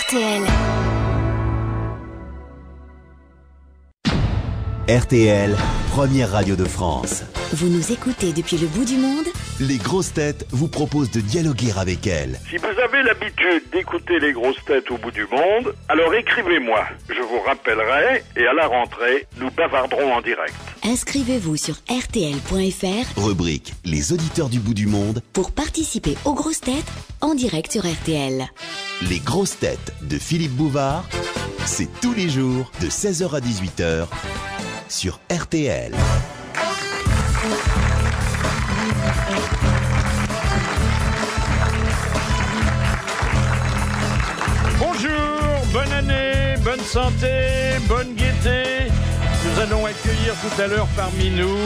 RTL. RTL, première radio de France. Vous nous écoutez depuis le bout du monde? Les grosses têtes vous proposent de dialoguer avec elles. Si vous avez l'habitude d'écouter les grosses têtes au bout du monde, alors écrivez-moi. Je vous rappellerai et à la rentrée, nous bavarderons en direct. Inscrivez-vous sur rtl.fr, Rubrique Les auditeurs du bout du monde. pour participer aux grosses têtes en direct sur RTL. Les grosses têtes de Philippe Bouvard, c'est tous les jours de 16h à 18h sur RTL. Bonjour, bonne année, bonne santé, bonne gaieté. Nous allons accueillir tout à l'heure parmi nous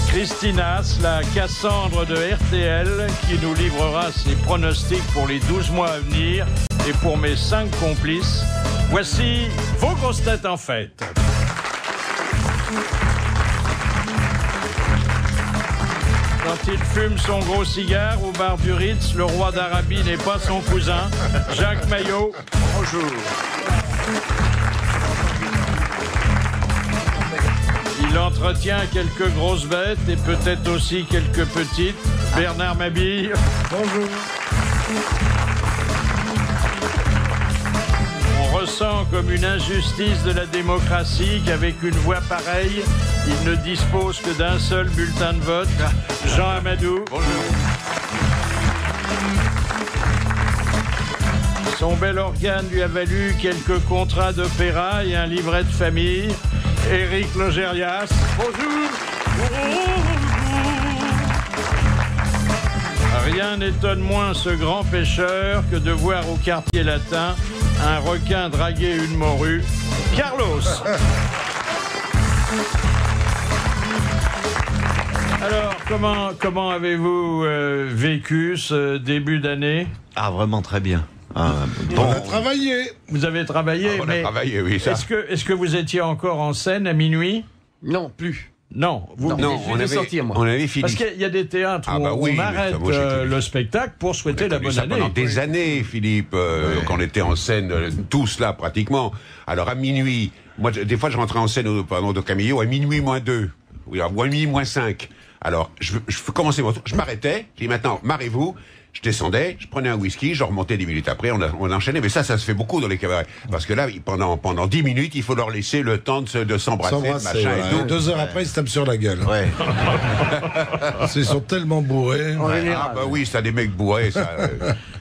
Christinas, la Cassandre de RTL, qui nous livrera ses pronostics pour les 12 mois à venir et pour mes 5 complices. Voici vos grosses têtes en fête. Quand il fume son gros cigare au bar du Ritz, le roi d'Arabie n'est pas son cousin. Jacques Maillot, bonjour. Il entretient quelques grosses bêtes et peut-être aussi quelques petites. Bernard Mabille, bonjour. On ressent comme une injustice de la démocratie qu'avec une voix pareille, il ne dispose que d'un seul bulletin de vote. Jean Amadou. Bonjour. Son bel organe lui a valu quelques contrats d'opéra et un livret de famille. Éric Logérias. Bonjour. Rien n'étonne moins ce grand pêcheur que de voir au quartier latin un requin draguer une morue. Carlos. Alors, comment avez-vous vécu ce début d'année? Ah, vraiment très bien. On a travaillé. Vous avez travaillé, on a mais travaillé, oui, ça. est-ce que vous étiez encore en scène à minuit? Non, plus. Non, Non, on avait fini. Parce qu'il y a des théâtres où oui, on mais arrête ça, moi, j'étais- le spectacle pour souhaiter la bonne année. Pendant des années, Philippe, quand on était en scène, tous là pratiquement. Alors à minuit, moi des fois je rentrais en scène au Camillo à minuit moins 2, ou à minuit moins 5. Alors je commençais mon tour, je m'arrêtais, je dis maintenant marrez-vous. Je descendais, je prenais un whisky, je remontais 10 minutes après, on enchaînait. Mais ça se fait beaucoup dans les cabarets. Parce que là, pendant 10 minutes, il faut leur laisser le temps de s'embrasser, de machin voilà. et tout. 2 heures après, ils se tapent sur la gueule. Ouais. Ils sont tellement bourrés. Ah bah oui, ça des mecs bourrés, ça.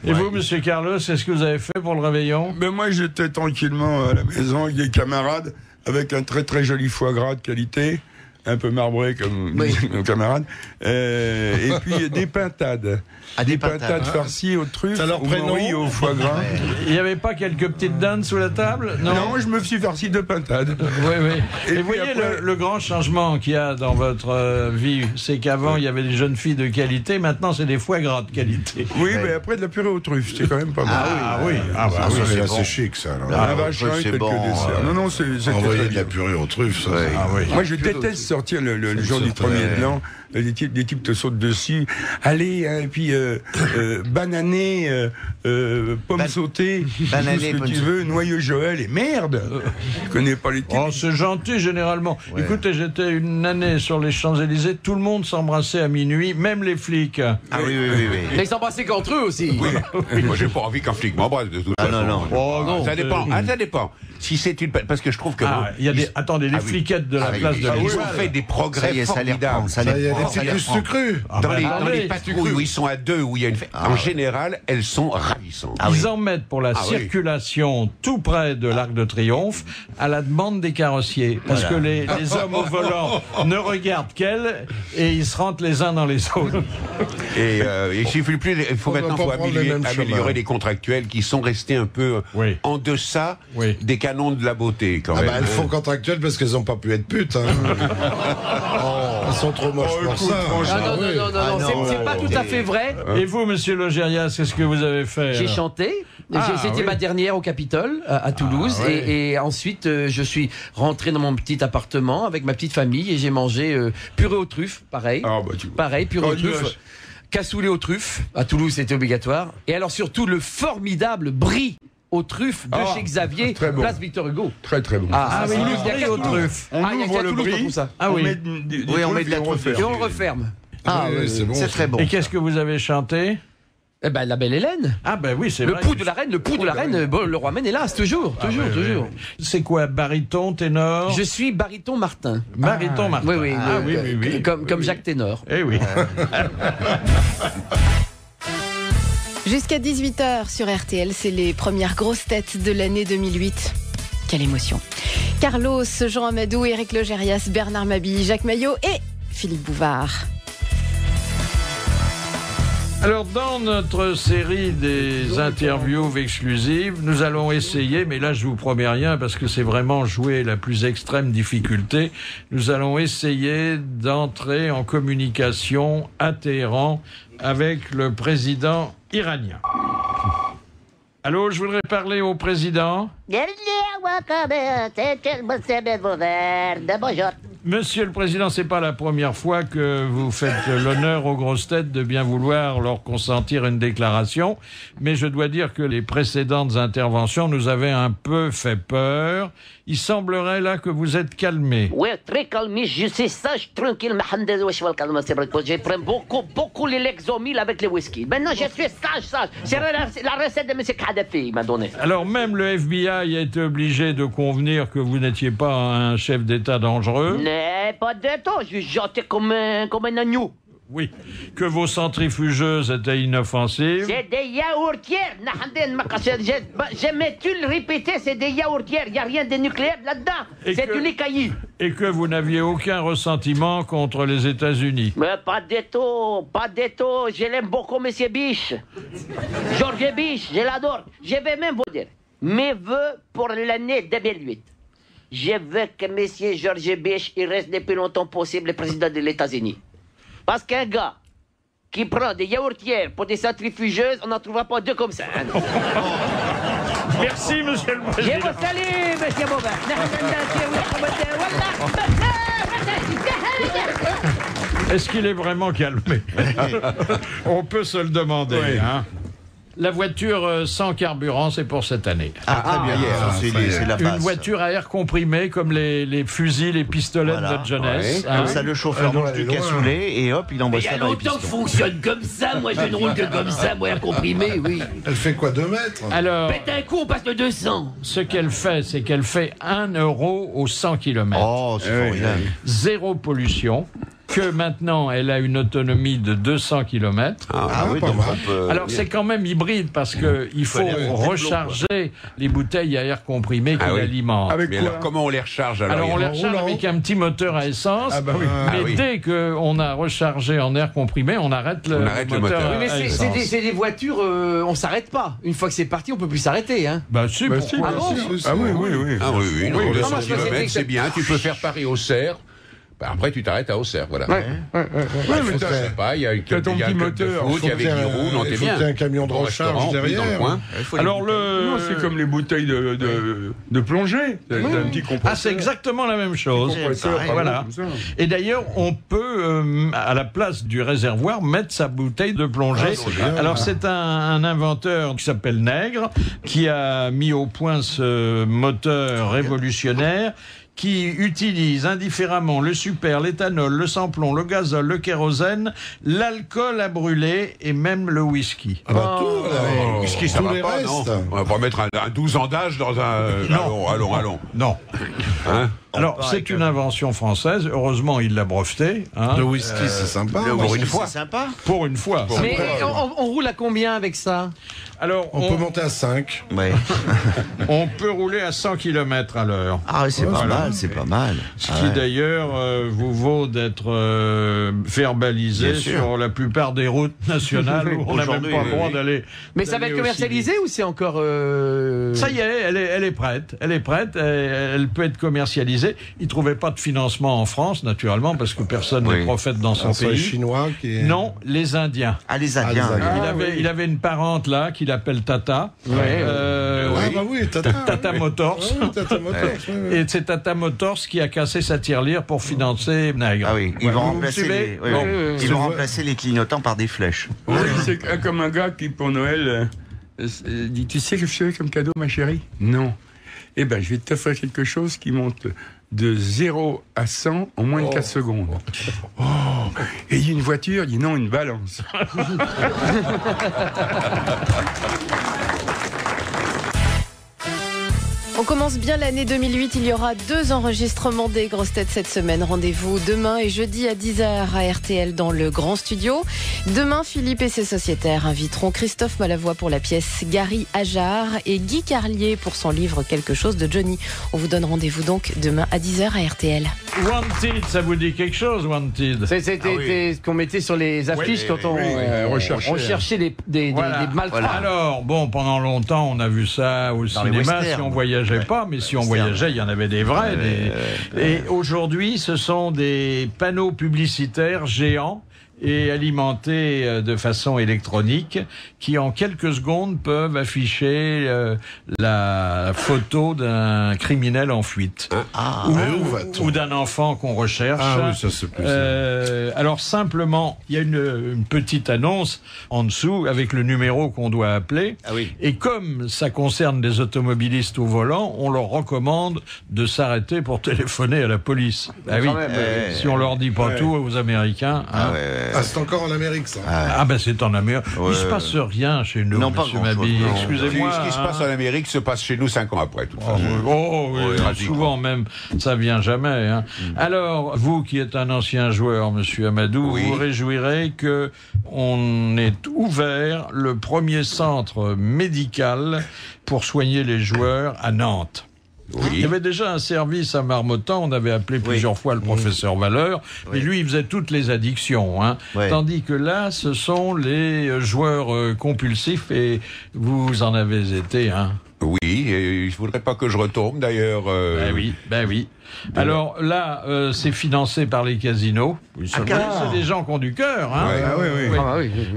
Et vous, monsieur Carlos, est-ce que vous avez fait pour le réveillon? Ben moi, j'étais tranquillement à la maison avec des camarades, avec un très très joli foie gras de qualité, un peu marbré comme nos camarades, et puis des pintades. Ah, des pintades farcies aux truffes, C'est leur au prénom morille et au foie gras. Il n'y avait pas quelques petites dames sous la table? Non, je me suis farci de pintades. Oui, oui. Et puis vous voyez après- le grand changement qu'il y a dans votre vie, c'est qu'avant il y avait des jeunes filles de qualité, maintenant c'est des foie gras de qualité. Oui, mais après de la purée aux truffes, c'est quand même pas mal. Ah oui, Ça, c'est c'est assez bon. chic, ça. alors. La vache, ouais, c'est quelques bon, desserts. Non, non, c'était Envoyer très de la bien. purée aux truffes, ça. Ouais. Ah oui. Moi, je déteste sortir le jour du sortait- 1er de l'an. Des types te sautent dessus. Allez, et puis banané, pommes sautées, banané, tout ce que pommes tu sautées. veux, noyau Joël, et merde. Je connais pas les types. Oh, c'est gentil généralement. Écoutez, j'étais une année sur les Champs-Élysées, tout le monde s'embrassait à minuit, même les flics. Ah oui, oui, oui, oui. Mais ils s'embrassaient qu'entre eux aussi. Moi, j'ai pas envie qu'un flic m'embrasse de toute Ah, façon. non, non. Oh non, Ça dépend. Ça dépend. Si c'est une, parce que je trouve que il y a des, attendez, les Ah oui. fliquettes de la place de ils l'Étoile. ont fait des progrès Ça y est, ça les reprend. formidables. Ça Ça, il y les a des reprend. petits plus crus. Dans les attendez, patrouilles où ils sont à deux, où il y a une fête, en général, elles sont ravissantes. Ah Ils oui. en mettent pour la Ah oui. circulation tout près de l'Arc de Triomphe à la demande des carrossiers. Parce que les hommes au volant ne regardent qu'elles et ils se rentrent les uns dans les autres. Et il suffit plus, il faut On va maintenant pas prendre les mêmes chemins. améliorer les contractuels qui sont restés un peu Oui. en deçà Oui. des canons de la beauté, quand Ah même. bah, elles font contractuelles parce qu'elles n'ont pas pu être putes. Hein. Elles sont trop moches pour ça. Ah, non, non, non, non, non, c'est pas tout à fait vrai. Et vous, monsieur Logérias, qu'est-ce que vous avez fait? J'ai alors chanté. Ah, C'était oui. ma dernière au Capitole, à Toulouse. oui. Et ensuite, je suis rentré dans mon petit appartement avec ma petite famille et j'ai mangé purée aux truffes, pareil. Ah, bah, tu vois. Pareil, purée aux Oh, truffes. yes. Cassoulet aux truffes. À Toulouse, c'était obligatoire. Et alors surtout, le formidable brie aux truffes de chez Xavier, très bon. place Victor Hugo. Très très bon. Ah oui, il y a qu'à aux Toulouse. truffes. On Il y a ouvre qu'à le Toulouse qu'on bris, trouve ça. Ah oui. on met des on met de la truffes truffe. Et on referme. C'est bon. C'est très bon. Et qu'est-ce que vous avez chanté? Eh ben, la belle Hélène. Ah ben oui, c'est Le vrai. pouls de la reine, bon, le roi Ménélas, toujours. Oui. C'est quoi, baryton, ténor? Je suis baryton Martin. Baryton Martin. Oui. Ah oui. Comme Jacques Ténor. Eh oui. Jusqu'à 18h sur RTL, c'est les premières grosses têtes de l'année 2008. Quelle émotion. Carlos, Jean Amadou, Éric Logérias, Bernard Mabille, Jacques Maillot et Philippe Bouvard. Alors, dans notre série des interviews exclusives, nous allons essayer, mais là je vous promets rien parce que c'est vraiment jouer la plus extrême difficulté, nous allons essayer d'entrer en communication à Téhéran avec le président iranien. Allô, je voudrais parler au président. Monsieur le Président, c'est pas la première fois que vous faites l'honneur aux grosses têtes de bien vouloir leur consentir une déclaration, mais je dois dire que les précédentes interventions nous avaient un peu fait peur. Il semblerait là que vous êtes calmé. Oui, très calme, je suis sage, tranquille, je prends beaucoup les Lexomil avec le whisky. Maintenant, je suis sage. C'est la recette de M. Kadhafi, il m'a donné. Alors même le FBI a été obligé de convenir que vous n'étiez pas un chef d'État dangereux. Non, pas de tout, je suis gentil comme un agneau. Oui, que vos centrifugeuses étaient inoffensives. C'est des yaourtières. J'aimais-tu le répéter, c'est des yaourtières. Il n'y a rien de nucléaire là-dedans. C'est du licaï. Et que vous n'aviez aucun ressentiment contre les États-Unis. Mais pas du tout. Je l'aime beaucoup, M. Biche. Georges Biche, je l'adore. Je vais même vous dire, mes vœux pour l'année 2008. Je veux que M. Georges Biche il reste le plus longtemps possible le président des États-Unis. Parce qu'un gars qui prend des yaourtières pour des centrifugeuses, on n'en trouvera pas deux comme ça. Hein. Merci, Monsieur le Président. Je vous salue, M. Bouvard. Est-ce qu'il est vraiment calmé? On peut se le demander. Oui. Hein. La voiture sans carburant, c'est pour cette année. Très bien. C'est la base. Une voiture à air comprimé, comme les fusils, les pistolets de notre jeunesse. Comme ça, le chauffeur mange du cassoulet et hop, il envoie ça dans les pistons. Il y a longtemps que fonctionne comme ça. Moi, je ne roule que comme ça, moi, air comprimé, oui. Elle fait quoi, 2 mètres? Alors, pète un coup, on passe de 200. Ce qu'elle fait, c'est qu'elle fait 1 euro au 100 km. Oh, c'est formidable. Zéro pollution. Que maintenant, elle a une autonomie de 200 km. Oui, donc on peut... Alors, c'est quand même hybride parce qu'il faut recharger les bouteilles à air comprimé qui l'alimentent. Avec quoi? Alors, comment on les recharge alors on les recharge avec un petit moteur à essence. Mais dès qu'on a rechargé en air comprimé, on arrête le moteur. Oui, mais c'est des voitures, on s'arrête pas. Une fois que c'est parti, on peut plus s'arrêter. Hein. Bah si, pourquoi? C'est bien, tu peux faire Paris-Auxerre. Après, tu t'arrêtes à Auxerre, voilà. Il y a ton petit moteur. Il y avait qui roule, on t'est bien. Il faut un camion de recharge derrière. Alors c'est comme les bouteilles de plongée. C'est un petit compresseur. Ah, c'est exactement la même chose. Voilà. Et d'ailleurs, on peut, à la place du réservoir, mettre sa bouteille de plongée. Alors, c'est un inventeur qui s'appelle Nègre, qui a mis au point ce moteur révolutionnaire qui utilise indifféremment le super, l'éthanol, le sans-plomb, le gazole, le kérosène, l'alcool à brûler et même le whisky. Ah bah tout, whisky, ça va pas, non? On va pas mettre un 12 ans d'âge dans un... Non. Allons. Non. Hein? Alors, c'est une invention française. Heureusement, il l'a breveté. Hein. Le whisky, c'est sympa. Pour une fois. C'est sympa. Pour une fois. Mais on roule à combien avec ça? Alors, on peut monter à 5. Ouais. On peut rouler à 100 km à l'heure. Ah, c'est pas mal, c'est pas mal. Ce qui, d'ailleurs, vous vaut d'être verbalisé sur la plupart des routes nationales où on n'a même pas le droit d'aller. Mais ça va être commercialisé ou c'est encore... Ça y est, elle est prête. Elle peut être commercialisée. Il ne trouvait pas de financement en France, naturellement, parce que personne n'est prophète dans son pays. Les Chinois qui... Non, les Indiens. Ah, les Indiens. Il avait une parente là qu'il appelle Tata. Tata Motors. Tata Motors. Et c'est Tata Motors qui a cassé sa tirelire pour financer Nègre. Ah oui, ils vont remplacer les clignotants par des flèches. Oui, c'est comme un gars qui, pour Noël... dit, tu sais que je fais comme cadeau, ma chérie? Non. Eh ben, je vais t'offrir quelque chose qui monte de 0 à 100 en moins de 4 secondes. Oh. Et il dit une voiture, il dit non, une balance. On commence bien l'année 2008. Il y aura 2 enregistrements des grosses têtes cette semaine. Rendez-vous demain et jeudi à 10h à RTL dans le grand studio. Demain, Philippe et ses sociétaires inviteront Christophe Malavoie pour la pièce Gary Ajar et Guy Carlier pour son livre Quelque chose de Johnny. On vous donne rendez-vous donc demain à 10h à RTL. Wanted, ça vous dit quelque chose, Wanted? C'était ce qu'on mettait sur les affiches quand on recherchait des malfrats. Voilà. Alors, bon, pendant longtemps, on a vu ça au cinéma, si on voyageait pas, mais si on voyageait, il y en avait des vrais. Et aujourd'hui, ce sont des panneaux publicitaires géants et alimentés de façon électronique qui en quelques secondes peuvent afficher la photo d'un criminel en fuite ou d'un enfant qu'on recherche. Ah oui, ça c'est plus alors simplement, il y a une petite annonce en dessous avec le numéro qu'on doit appeler. Ah oui. Et comme ça concerne des automobilistes au volant, on leur recommande de s'arrêter pour téléphoner à la police. Ah oui, si on leur dit pas tout aux Américains. Hein. Ah, c'est encore en Amérique, ça. Ah ben c'est en Amérique. Il se passe rien chez nous, non, monsieur Mabille. Excusez-moi. Ce qui se passe en Amérique se passe chez nous 5 ans après, de toute façon. Souvent même, ça vient jamais. Hein. Alors, vous qui êtes un ancien joueur, monsieur Amadou, vous réjouirez que on ait ouvert le premier centre médical pour soigner les joueurs à Nantes. Oui. Il y avait déjà un service à Marmottan, on avait appelé plusieurs fois le professeur Valeur, mais lui il faisait toutes les addictions, hein. Tandis que là ce sont les joueurs compulsifs et vous en avez été, hein. Oui, et il ne faudrait pas que je retourne d'ailleurs. Ben oui. Alors là, c'est financé par les casinos. C'est des gens qui ont du cœur. Hein.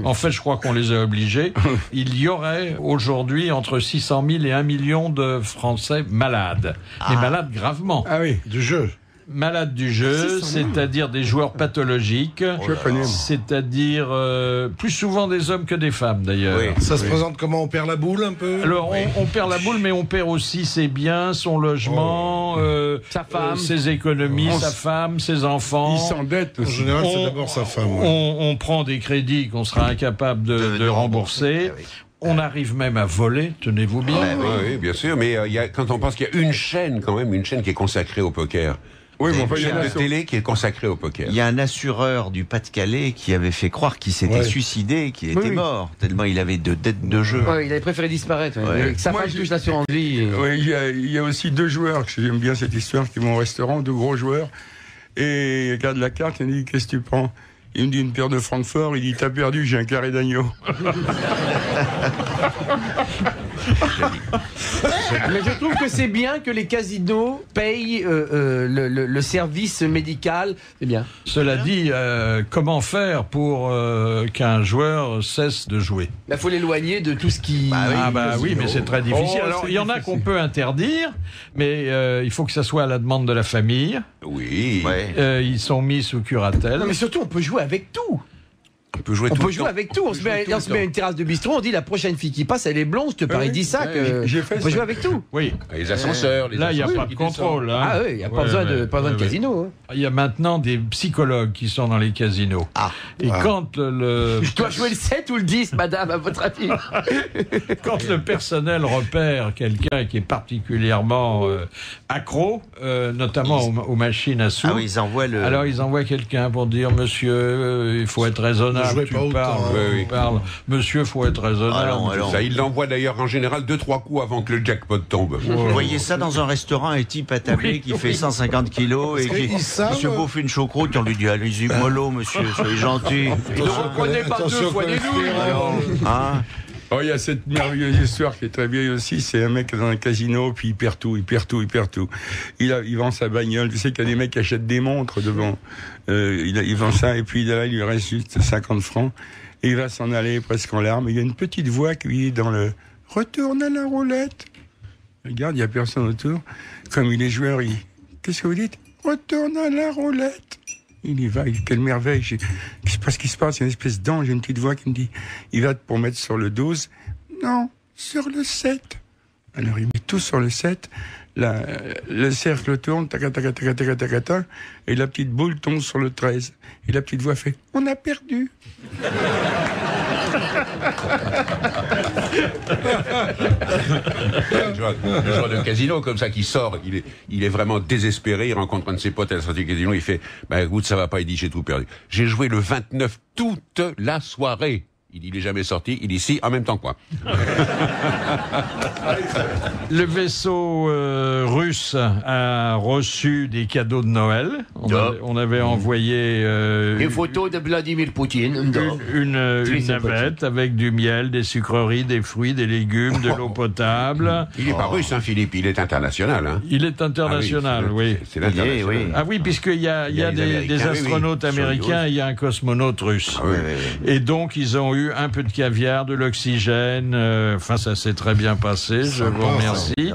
En fait, je crois qu'on les a obligés. Il y aurait aujourd'hui entre 600 000 et 1 million de Français malades. Mais malades gravement. Ah oui, du jeu. Malades du jeu, c'est-à-dire des joueurs pathologiques, c'est-à-dire plus souvent des hommes que des femmes d'ailleurs. Oui. Ça se présente comment? On perd la boule un peu? Alors on perd la boule, mais on perd aussi ses biens, son logement, sa femme, ses économies, sa femme, ses enfants. Il s'endette aussi. En général, c'est d'abord sa femme. On prend des crédits qu'on sera incapable de rembourser. On arrive même à voler, tenez-vous bien. Oui, bien sûr, mais quand on pense qu'il y a une chaîne qui est consacrée au poker. Oui, mais une chaîne de télé qui est consacrée au poker. Il y a un assureur du Pas-de-Calais qui avait fait croire qu'il s'était suicidé, qu'il était mort, tellement il avait de dettes de jeu. Il avait préféré disparaître. Sa femme touche l'assurance vie. Il y a aussi 2 joueurs, que j'aime bien cette histoire, qui vont au restaurant, 2 gros joueurs, et il regarde la carte et il dit, qu'est-ce que tu prends? Il me dit une paire de Francfort, il dit, t'as perdu, j'ai un carré d'agneau. Mais je trouve que c'est bien que les casinos payent le service médical. C'est bien. Cela dit, comment faire pour qu'un joueur cesse de jouer? Il faut l'éloigner de tout ce qui... mais c'est très difficile. Alors, il y en a qu'on peut interdire, mais il faut que ça soit à la demande de la famille. Oui. Ils sont mis sous curatelle. Non, mais surtout, on peut jouer avec tout. On peut jouer avec tout. On se met à une terrasse de bistrot, on dit la prochaine fille qui passe, elle est blonde, je te parie 10 sacs. On peut jouer avec tout. Oui. Les ascenseurs. Là, il n'y a pas de contrôle. Hein. Ah oui, il n'y a pas besoin de casino. Il y a maintenant des psychologues qui sont dans les casinos. Quand Je dois jouer le 7 ou le 10, madame, à votre avis? Quand le personnel repère quelqu'un qui est particulièrement accro, notamment aux machines à sous, alors ils envoient quelqu'un pour dire, monsieur, il faut être raisonnable. Monsieur, faut être raisonnable. Ça, il l'envoie d'ailleurs en général 2-3 coups avant que le jackpot tombe. Vous voyez ça dans un restaurant, un type attablé qui fait 150 kilos et qui monsieur bouffe une choucroute, on lui dit allez-y mollo monsieur, soyez gentil. Ne reprenez pas 2 fois des nouilles. Il y a cette merveilleuse histoire qui est très vieille aussi, c'est un mec dans un casino, puis il perd tout. Il vend sa bagnole, tu sais qu'il y a des mecs qui achètent des montres devant, il vend ça, et puis là, il lui reste juste 50 francs, et il va s'en aller presque en larmes, et il y a une petite voix qui lui dit dans le « Retourne à la roulette ». Regarde, il n'y a personne autour, comme il est joueur, il dit « Qu'est-ce que vous dites ?»« Retourne à la roulette ». Il y va, quelle merveille. Qu'est-ce qui se passe? Il y a une espèce d'ange, une petite voix qui me dit, il va pour mettre sur le 12. Non, sur le 7. Alors il met tout sur le 7. Le cercle tourne, taca, taca, taca, taca, taca, taca, et la petite boule tombe sur le 13. Et la petite voix fait « On a perdu !» Le joueur de casino comme ça qui sort, il est vraiment désespéré, il rencontre un de ses potes à la sortie du casino, il fait « Bah écoute, ça va pas », il dit « J'ai tout perdu. J'ai joué le 29 toute la soirée. » Il est jamais sorti, il est ici en même temps que moi. Le vaisseau russe a reçu des cadeaux de Noël. On avait envoyé une photo de Vladimir Poutine. Une navette avec du miel, des sucreries, des fruits, des légumes, de l'eau potable. Il n'est pas russe, hein, Philippe, il est international. Hein. Il est international, oui. C'est l'international. Oui. Ah oui, puisqu'il y a des astronautes américains et il y a un cosmonaute russe. Ah, oui. Et donc, ils ont eu un peu de caviar, de l'oxygène. Enfin, ça s'est très bien passé. Je vous remercie.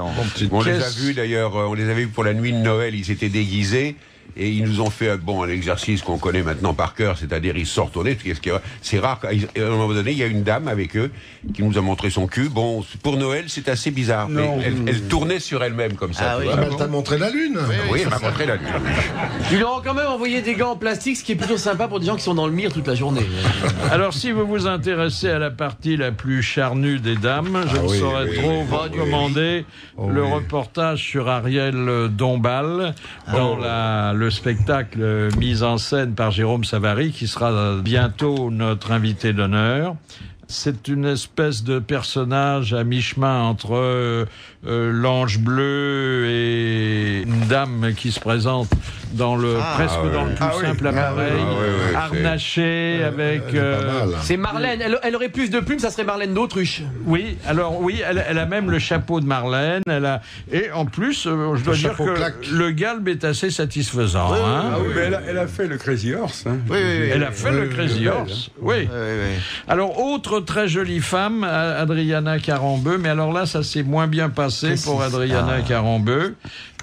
On les a vus d'ailleurs, on les avait vus pour la nuit de Noël, ils étaient déguisés. Et ils nous ont fait un exercice qu'on connaît maintenant par cœur, c'est-à-dire ils se retournaient. C'est rare. À un moment donné, il y a une dame avec eux qui nous a montré son cul. Bon, pour Noël, c'est assez bizarre. Mais elle tournait sur elle-même comme ça. Ah oui. Elle t'a montré la lune. Oui, elle m'a montré la lune. Ils leur ont quand même envoyé des gants en plastique, ce qui est plutôt sympa pour des gens qui sont dans le mire toute la journée. Alors, si vous vous intéressez à la partie la plus charnue des dames, je ne saurais trop vous recommander le reportage sur Ariel Dombal dans le spectacle mis en scène par Jérôme Savary, qui sera bientôt notre invité d'honneur. C'est une espèce de personnage à mi-chemin entre l'ange bleu et une dame qui se présente dans le presque dans le plus simple appareil, harnaché avec. C'est Marlène. Elle aurait plus de plumes, ça serait Marlène d'Autruche. Oui, alors oui, elle a même le chapeau de Marlène. Et en plus, je dois dire que le galbe est assez satisfaisant. Mais elle a fait le Crazy Horse. Hein. Elle a fait le Crazy Horse. Oui. Alors autre très jolie femme, Adriana Carambeu, mais alors là, ça s'est moins bien passé pour Adriana Carambeu,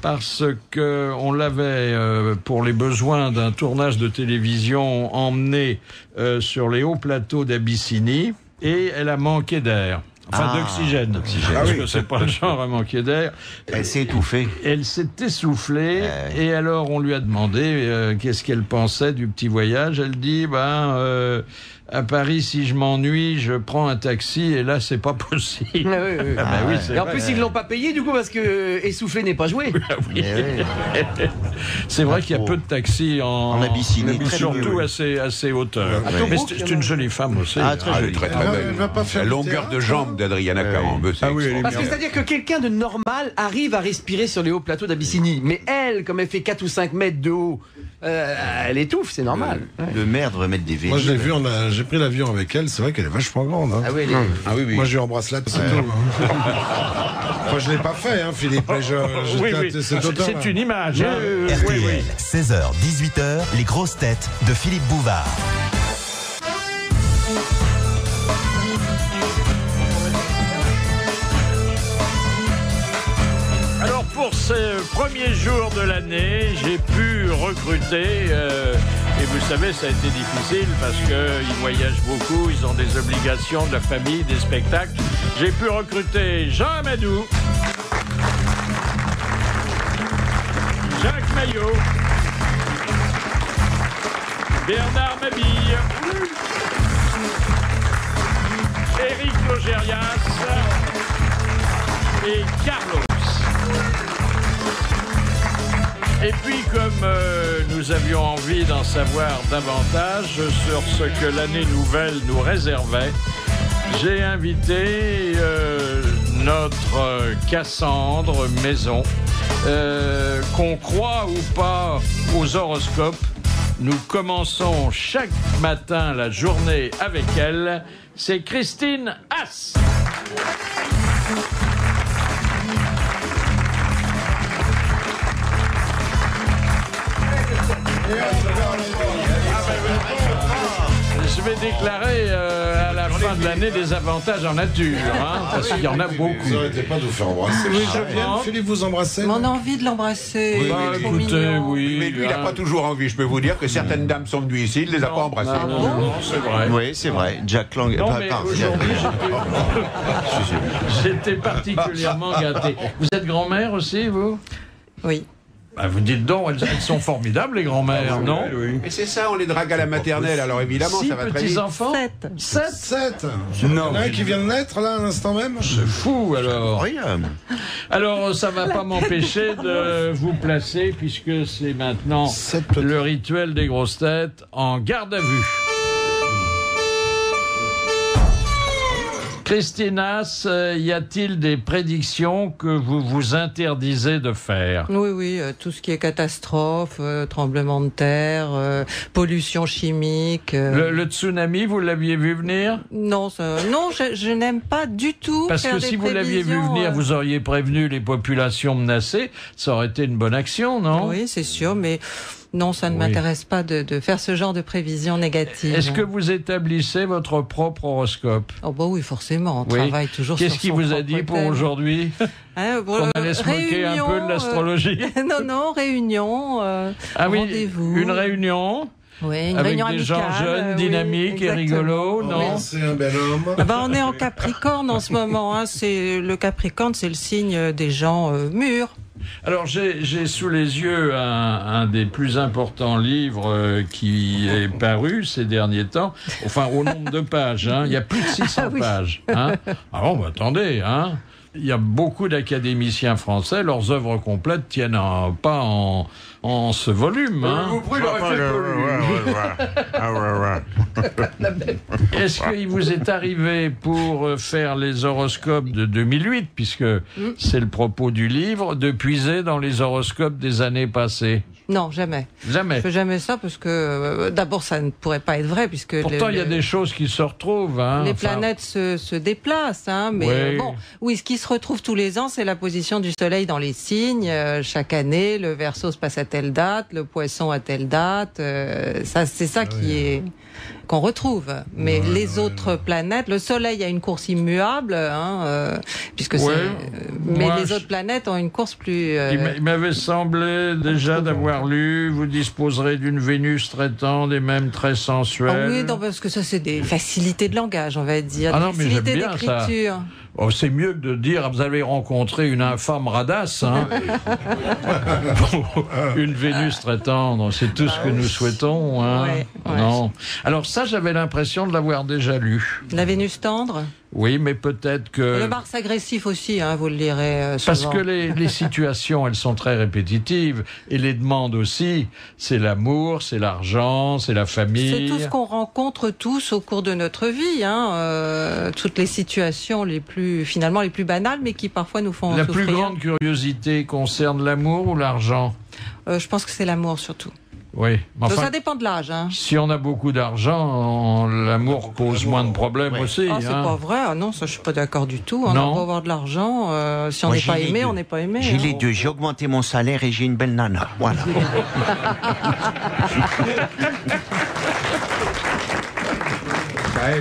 parce que on l'avait, pour les besoins d'un tournage de télévision, emmenée sur les hauts plateaux d'Abyssinie, et elle a manqué d'air. Enfin, d'oxygène. Parce que c'est pas le genre à manquer d'air. Elle s'est étouffée. Elle s'est essoufflée. Et alors, on lui a demandé qu'est-ce qu'elle pensait du petit voyage. Elle dit, à Paris, si je m'ennuie, je prends un taxi, et là, c'est pas possible. Et en plus, ils l'ont pas payé, du coup, parce que essoufflé n'est pas joué. C'est vrai qu'il y a peu de taxis en Abyssinie, surtout assez hauteur. Mais c'est une jolie femme aussi. Très jolie, très belle. La longueur de jambe d'Adriana Carambeu, c'est parce que c'est-à-dire que quelqu'un de normal arrive à respirer sur les hauts plateaux d'Abyssinie. Mais elle, comme elle fait 4 ou 5 mètres de haut, elle étouffe, c'est normal. Le maire devrait mettre des vélos. Moi, je l'ai vu, j'ai pris l'avion avec elle, c'est vrai qu'elle est vachement grande. Hein. Moi, je lui embrasse là, c'est tout. Hein. Enfin, je l'ai pas fait, hein, Philippe. C'est une image. RTL, 16h, 18h, les grosses têtes de Philippe Bouvard. Alors pour ce premier jour de l'année, j'ai pu recruter, et vous savez, ça a été difficile parce qu'ils voyagent beaucoup, ils ont des obligations, de la famille, des spectacles. J'ai pu recruter Jean Amadou, Jacques Maillot, Bernard Mabille, Éric Logérias et Carlos. Et puis, comme nous avions envie d'en savoir davantage sur ce que l'année nouvelle nous réservait, j'ai invité notre Cassandre Maison, qu'on croit ou pas aux horoscopes. Nous commençons chaque matin la journée avec elle. C'est Christine Haas. Je vais déclarer à la fin de l'année des avantages en nature, hein, parce qu'il y en a beaucoup. Vous n'arrêtez pas de vous faire embrasser. Oui, je viens. Philippe, vous embrassez? On a envie de l'embrasser. Oui, écoutez, oui. Mais lui, il n'a pas toujours envie. Je peux vous dire que certaines dames sont venues ici, il ne les a pas embrassées. Non, c'est vrai. Oui, c'est vrai. Jack Lang. Non, mais aujourd'hui, j'étais particulièrement gâté. Vous êtes grand-mère aussi, vous? Oui. Bah, vous dites donc, elles sont formidables, les grand-mères, non? Oui. Mais c'est ça, on les drague à la maternelle, alors évidemment, ça va très vite. 6 petits-enfants? 7. 7. Il y en a un qui vient de naître, là, à l'instant même. C'est fou, alors. Alors, ça va pas m'empêcher de vous placer, puisque c'est maintenant le rituel des grosses têtes en garde à vue. Christinas, y a-t-il des prédictions que vous vous interdisez de faire? Oui, tout ce qui est catastrophe, tremblement de terre, pollution chimique. Le tsunami, vous l'aviez vu venir? Non, je n'aime pas du tout. Parce que si vous l'aviez vu venir, vous auriez prévenu les populations menacées, ça aurait été une bonne action, non? Oui, c'est sûr, mais... Non, ça ne m'intéresse pas de faire ce genre de prévisions négatives. Est-ce que vous établissez votre propre horoscope? Oh bah oui, forcément, on travaille toujours sur son propre thème. Qu'est-ce qu'il vous a dit pour aujourd'hui? On allait se moquer un peu de l'astrologie? Non, réunion, rendez-vous. Une réunion? Oui, une avec réunion des gens jeunes, dynamiques et rigolos, non? C'est un bel homme. On est en Capricorne en ce moment. Le Capricorne, c'est le signe des gens mûrs. Alors j'ai sous les yeux un des plus importants livres qui est paru ces derniers temps, enfin au nombre de pages, hein. Il y a plus de 600 pages. Hein. Alors attendez, hein. Il y a beaucoup d'académiciens français, leurs œuvres complètes tiennent pas en ce volume. Hein. Vous pouvez Est-ce qu'il vous est arrivé, pour faire les horoscopes de 2008, puisque c'est le propos du livre, de puiser dans les horoscopes des années passées? Non, jamais. Jamais. Je fais jamais ça parce que d'abord ça ne pourrait pas être vrai puisque pourtant il y a des choses qui se retrouvent. Hein, les planètes se déplacent, hein, mais ce qui se retrouve tous les ans, c'est la position du Soleil dans les signes. Chaque année, le Verseau se passe à telle date, le Poisson à telle date. C'est ça qu'on retrouve. Mais les autres planètes, le Soleil a une course immuable, puisque mais les autres planètes ont une course plus. Il m'avait semblé déjà d'avoir lu, vous disposerez d'une Vénus très tendre et même très sensuelle. Oui, parce que ça c'est des facilités de langage, on va dire, des facilités d'écriture. Oh, c'est mieux que de dire vous avez rencontré une infâme radasse, hein. Une Vénus très tendre, c'est tout ce que nous souhaitons, hein. Non. Alors ça, j'avais l'impression de l'avoir déjà lu. La Vénus tendre? Oui, mais peut-être que... Le Mars agressif aussi, hein, vous le lirez souvent. Parce que les situations, elles sont très répétitives, et les demandes aussi, c'est l'amour, c'est l'argent, c'est la famille. C'est tout ce qu'on rencontre tous au cours de notre vie, hein, toutes les situations les plus banales, mais qui parfois nous font souffrir. La plus grande curiosité concerne l'amour ou l'argent? Je pense que c'est l'amour surtout. Oui. Enfin, ça dépend de l'âge. Hein. Si on a beaucoup d'argent, l'amour pose moins de problèmes aussi. C'est pas vrai. Non, ça, je suis pas d'accord du tout. On peut avoir de l'argent. Si on n'est pas aimé, on n'est pas aimé. J'ai les deux. J'ai augmenté mon salaire et j'ai une belle nana. Voilà. Ça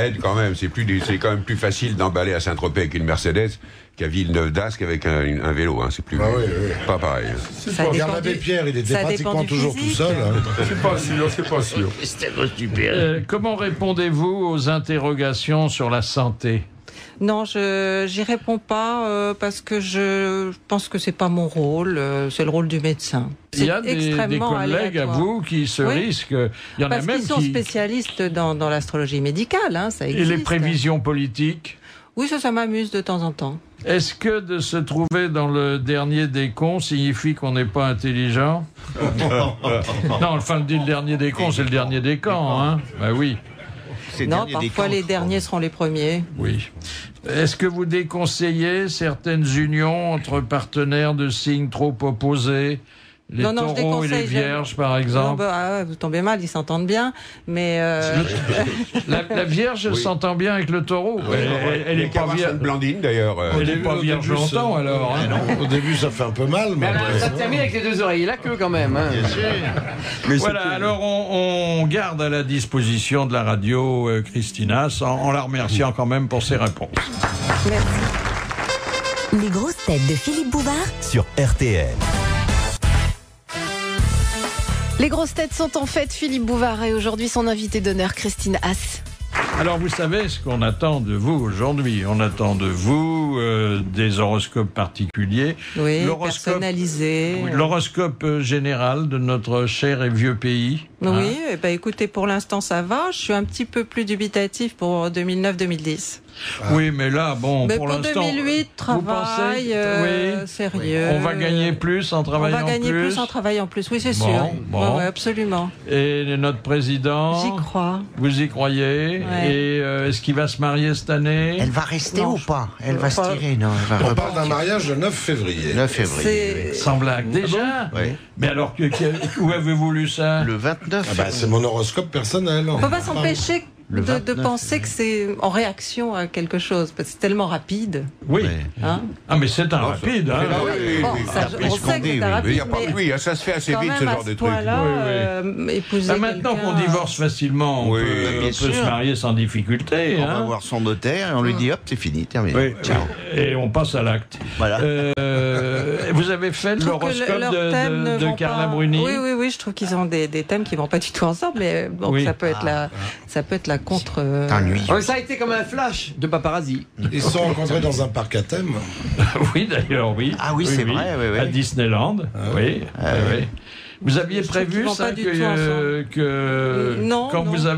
aide quand même. C'est quand même plus facile d'emballer à Saint-Tropez avec une Mercedes qu'à Villeneuve d'Ascq avec un vélo. Hein. C'est plus pas pareil. Regarde l'abbé Pierre, il était pratiquement toujours tout seul. Hein. C'est pas sûr. Comment répondez-vous aux interrogations sur la santé? Non, j'y réponds pas parce que je pense que c'est pas mon rôle, c'est le rôle du médecin. Il y a des collègues à vous qui se risquent. Il y en a même qui sont spécialistes dans l'astrologie médicale, hein, ça existe. Et les prévisions politiques? Oui, ça m'amuse de temps en temps. Est-ce que de se trouver dans le dernier des cons signifie qu'on n'est pas intelligent? Non, enfin, le dernier des cons, c'est le dernier des camps, hein. Ben oui. Non, parfois les derniers seront les premiers. Oui. Est-ce que vous déconseillez certaines unions entre partenaires de signes trop opposés? Les taureaux et les vierges, par exemple. Vous tombez mal, ils s'entendent bien, mais... La vierge s'entend bien avec le taureau. Elle est pas vierge. Blandine, d'ailleurs. Elle n'est pas vierge longtemps, alors. Hein. Au début, ça fait un peu mal, mais... ça termine avec les 2 oreilles et la queue, quand même. Hein. Bien sûr. Mais voilà, alors on garde à la disposition de la radio Christinas, en la remerciant quand même pour ses réponses. Merci. Les grosses têtes de Philippe Bouvard sur RTL. Les grosses têtes sont en fête, Philippe Bouvard, et aujourd'hui son invité d'honneur, Christine Haas. Alors vous savez ce qu'on attend de vous aujourd'hui. On attend de vous des horoscopes particuliers. Oui, personnalisés. Oui, l'horoscope général de notre cher et vieux pays. Oui, écoutez, pour l'instant ça va. Je suis un petit peu plus dubitatif pour 2009-2010. Oui, mais là, bon, mais pour l'instant... 2008, travail, sérieux. On va gagner plus en travaillant plus. On va gagner plus en travaillant plus, oui, c'est sûr. Bon. Ouais, absolument. Et notre président... J'y crois. Vous y croyez? Et est-ce qu'il va se marier cette année? Elle va rester ou pas? Elle va se tirer, non? On parle d'un mariage le 9 février. 9 février. Sans blague. Déjà? Oui. Mais alors, où avez-vous lu ça? Le 29. C'est mon horoscope personnel. On ne peut pas s'empêcher de penser que c'est en réaction à quelque chose, parce que c'est tellement rapide. Oui. Hein, mais c'est un rapide. Hein. On sait que c'est rapide, mais ça se fait assez vite, ce genre de truc. Maintenant qu'on divorce facilement, on peut se marier sans difficulté. On va voir son notaire et on lui dit hop, c'est fini, terminé. Ciao. Et on passe à l'acte. Voilà. Vous avez fait l'horoscope de Carla Bruni? Oui, je trouve qu'ils ont des thèmes qui ne vont pas du tout ensemble, mais bon, ça peut être la contre... ça a été comme un flash de paparazzi. Ils se sont rencontrés dans un parc à thème. Oui, d'ailleurs, oui. Ah oui, c'est vrai. À Disneyland. Oui. Vous aviez prévu ça Non.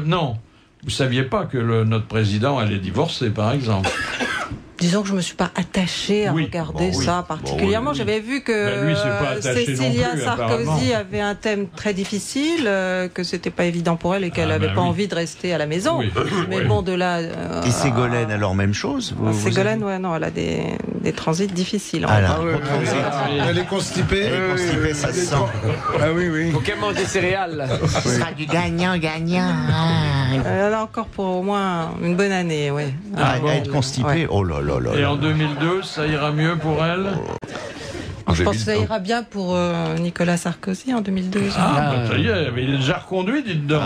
Non. Vous saviez pas que notre président allait divorcer, par exemple. Disons que je ne me suis pas attachée à regarder ça particulièrement. J'avais vu que Cécilia Sarkozy avait un thème très difficile, que c'était pas évident pour elle et qu'elle n'avait pas envie de rester à la maison. Mais bon, de là... Et Ségolène, alors même chose? Ségolène, elle a des transits difficiles. Elle est constipée. Ça se sent. Ah oui. Faut qu'elle mange des céréales. Ce sera du gagnant. Elle a encore pour au moins une bonne année, oui. Être constipée, oh là là. Et en 2002, ça ira mieux pour elle? Je pense que ça ira bien pour Nicolas Sarkozy en 2012. Ça y est, mais il est déjà reconduit, dites donc.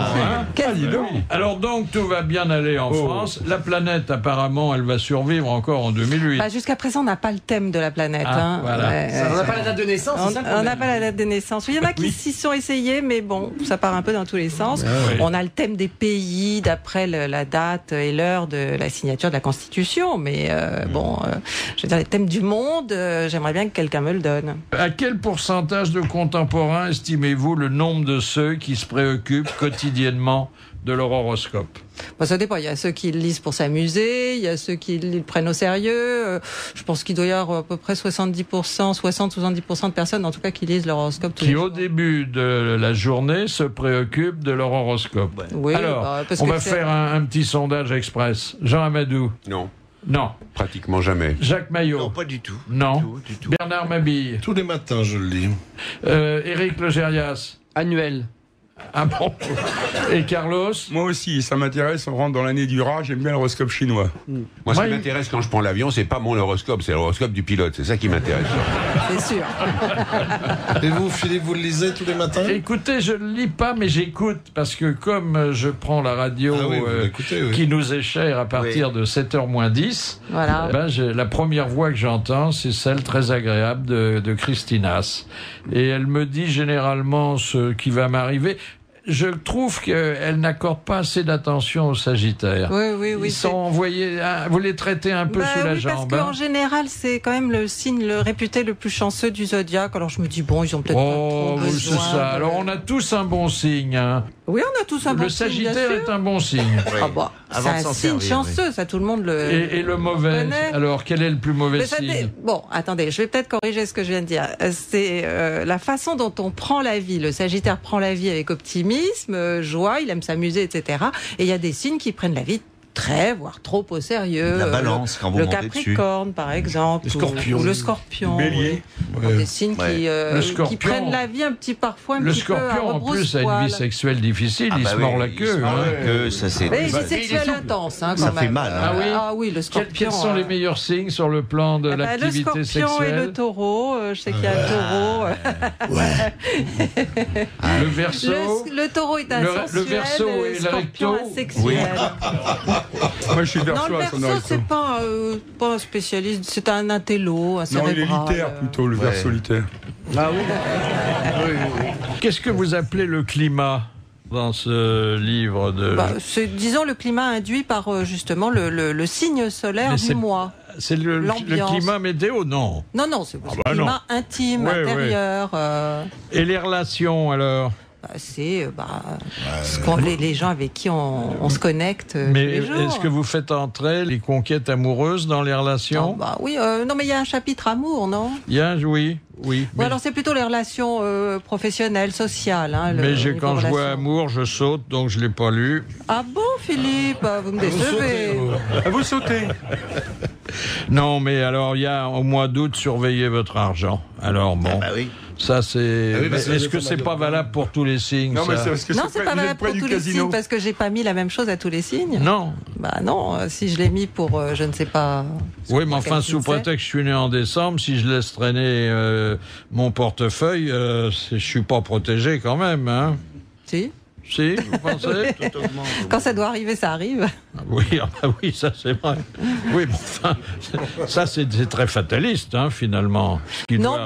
Alors donc, tout va bien aller en France. La planète, apparemment, elle va survivre encore en 2008. Jusqu'à présent, on n'a pas le thème de la planète. Voilà. On n'a pas la date de naissance. On n'a pas la date de naissance. Il y en a qui s'y sont essayés, mais bon, ça part un peu dans tous les sens. On a le thème des pays d'après la date et l'heure de la signature de la Constitution. Mais je veux dire, les thèmes du monde, j'aimerais bien que quelqu'un me le donne. À quel pourcentage de contemporains estimez-vous le nombre de ceux qui se préoccupent quotidiennement de leur horoscope? Ça dépend. Il y a ceux qui le lisent pour s'amuser, il y a ceux qui le prennent au sérieux. Je pense qu'il doit y avoir à peu près 60-70% de personnes, en tout cas, qui lisent leur horoscope tous les jours. Qui, au début de la journée, se préoccupent de leur horoscope. Oui, alors, on va faire un petit sondage express. Jean Amadou? Non. Pratiquement jamais. Jacques Maillot? Non, pas du tout. Non. Du tout. Bernard Mabille? Tous les matins, je le lis. Éric Logérias? Annuel. Ah bon? Et Carlos? Moi aussi, ça m'intéresse, on rentre dans l'année du rat, j'aime bien l'horoscope chinois. Moi, ce qui m'intéresse quand je prends l'avion, c'est pas mon horoscope, c'est l'horoscope du pilote, c'est ça qui m'intéresse. C'est sûr. Et vous, Philippe, vous le lisez tous les matins? Écoutez, je ne lis pas, mais j'écoute, parce que comme je prends la radio qui nous est chère à partir de 7h moins 10, la première voix que j'entends, c'est celle très agréable de Christinas. Et elle me dit généralement ce qui va m'arriver. Je trouve qu'elle n'accorde pas assez d'attention aux Sagittaires. Oui. Ils sont envoyés, vous les traitez un peu sous la jambe. Parce qu'en général, c'est quand même le signe réputé le plus chanceux du zodiaque. Alors je me dis, ils ont peut-être pas trop besoin. C'est ça. Alors on a tous un bon signe. Hein. Oui, on a tous un bon signe. Le Sagittaire est un bon signe. C'est un signe chanceux, ça tout le monde le Et le mauvais connaît. Alors, quel est le plus mauvais signe? Bon, attendez, je vais peut-être corriger ce que je viens de dire. C'est la façon dont on prend la vie. Le Sagittaire prend la vie avec optimisme, joie, il aime s'amuser, etc. Et il y a des signes qui prennent la vie très, voire trop au sérieux. La balance, quand vous le montez Capricorne, par exemple. Le Scorpion. Ou le Scorpion. Le Bélier. Ouais. Des signes qui prennent la vie un petit peu à le Scorpion, en plus, a une vie sexuelle difficile. Il se mord la queue. Ça, c'est... Mais c'est sexuel intense, quand ça même. fait mal. Ah oui, le Scorpion. Quels sont les meilleurs signes sur le plan de l'activité sexuelle? Le Scorpion et le Taureau. Je sais qu'il y a le Taureau. Le Verseau. Le Taureau est insensuel. Le Verseau et le Recto. Oui. Moi, je suis Verseau. Non, le Verseau, c'est pas un spécialiste, c'est un intello, un cérébral. Non, il est littéraire plutôt, le Verseau solitaire. Ah oui. Qu'est-ce que vous appelez le climat dans ce livre de... disons le climat induit par justement le signe solaire du mois. C'est le climat météo, non? Non, c'est le climat intime, intérieur. Et les relations, alors? C'est les gens avec qui on se connecte. Mais tous les jours. Est-ce que vous faites entrer les conquêtes amoureuses dans les relations? Oui, non, mais il y a un chapitre amour, non? Oui. Mais alors c'est plutôt les relations professionnelles, sociales. Mais quand je vois amour, je saute, donc je l'ai pas lu. Ah bon, Philippe, vous me décevez. Vous sautez. Non, mais alors il y a au mois d'août, surveillez votre argent. Alors bon. Ça, c'est. Est-ce que c'est pas valable pour tous les signes? Non, c'est pas valable pour tous les signes parce que j'ai pas mis la même chose à tous les signes. Non. Non, si je l'ai mis pour je ne sais pas. Oui, mais enfin, sous prétexte que je suis né en décembre, si je laisse traîner mon portefeuille, je suis pas protégé quand même, hein? Si, vous pensez? Quand ça doit arriver, ça arrive. Oui, ça c'est vrai. Oui, mais enfin, ça c'est très fataliste, finalement. Non,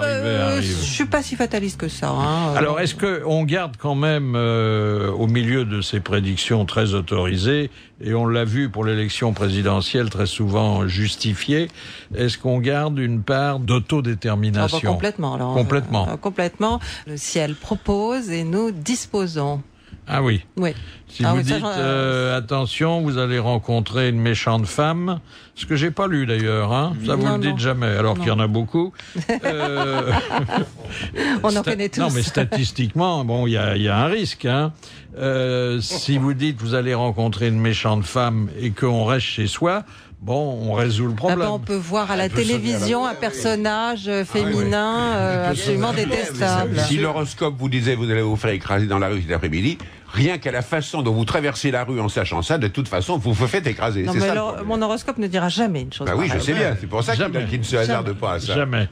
je suis pas si fataliste que ça. Alors, est-ce qu'on garde quand même, au milieu de ces prédictions très autorisées, et on l'a vu pour l'élection présidentielle très souvent justifiée, est-ce qu'on garde une part d'autodétermination? Complètement. Alors, complètement. Le ciel propose et nous disposons. Ah oui. Si vous dites attention, vous allez rencontrer une méchante femme, ce que j'ai pas lu d'ailleurs, ça vous le dites jamais, alors qu'il y en a beaucoup. On en connaît tous. Non, mais statistiquement, il y a un risque. Si vous dites vous allez rencontrer une méchante femme et qu'on reste chez soi, on résout le problème. On peut voir à la télévision un personnage féminin absolument détestable. Si l'horoscope vous disait vous allez vous faire écraser dans la rue cet après-midi, rien qu'à la façon dont vous traversez la rue en sachant ça, de toute façon, vous vous faites écraser. Non, mais mon horoscope ne dira jamais une chose. Oui, je sais bien. C'est pour ça qu'il ne se hasarde pas à ça. Jamais.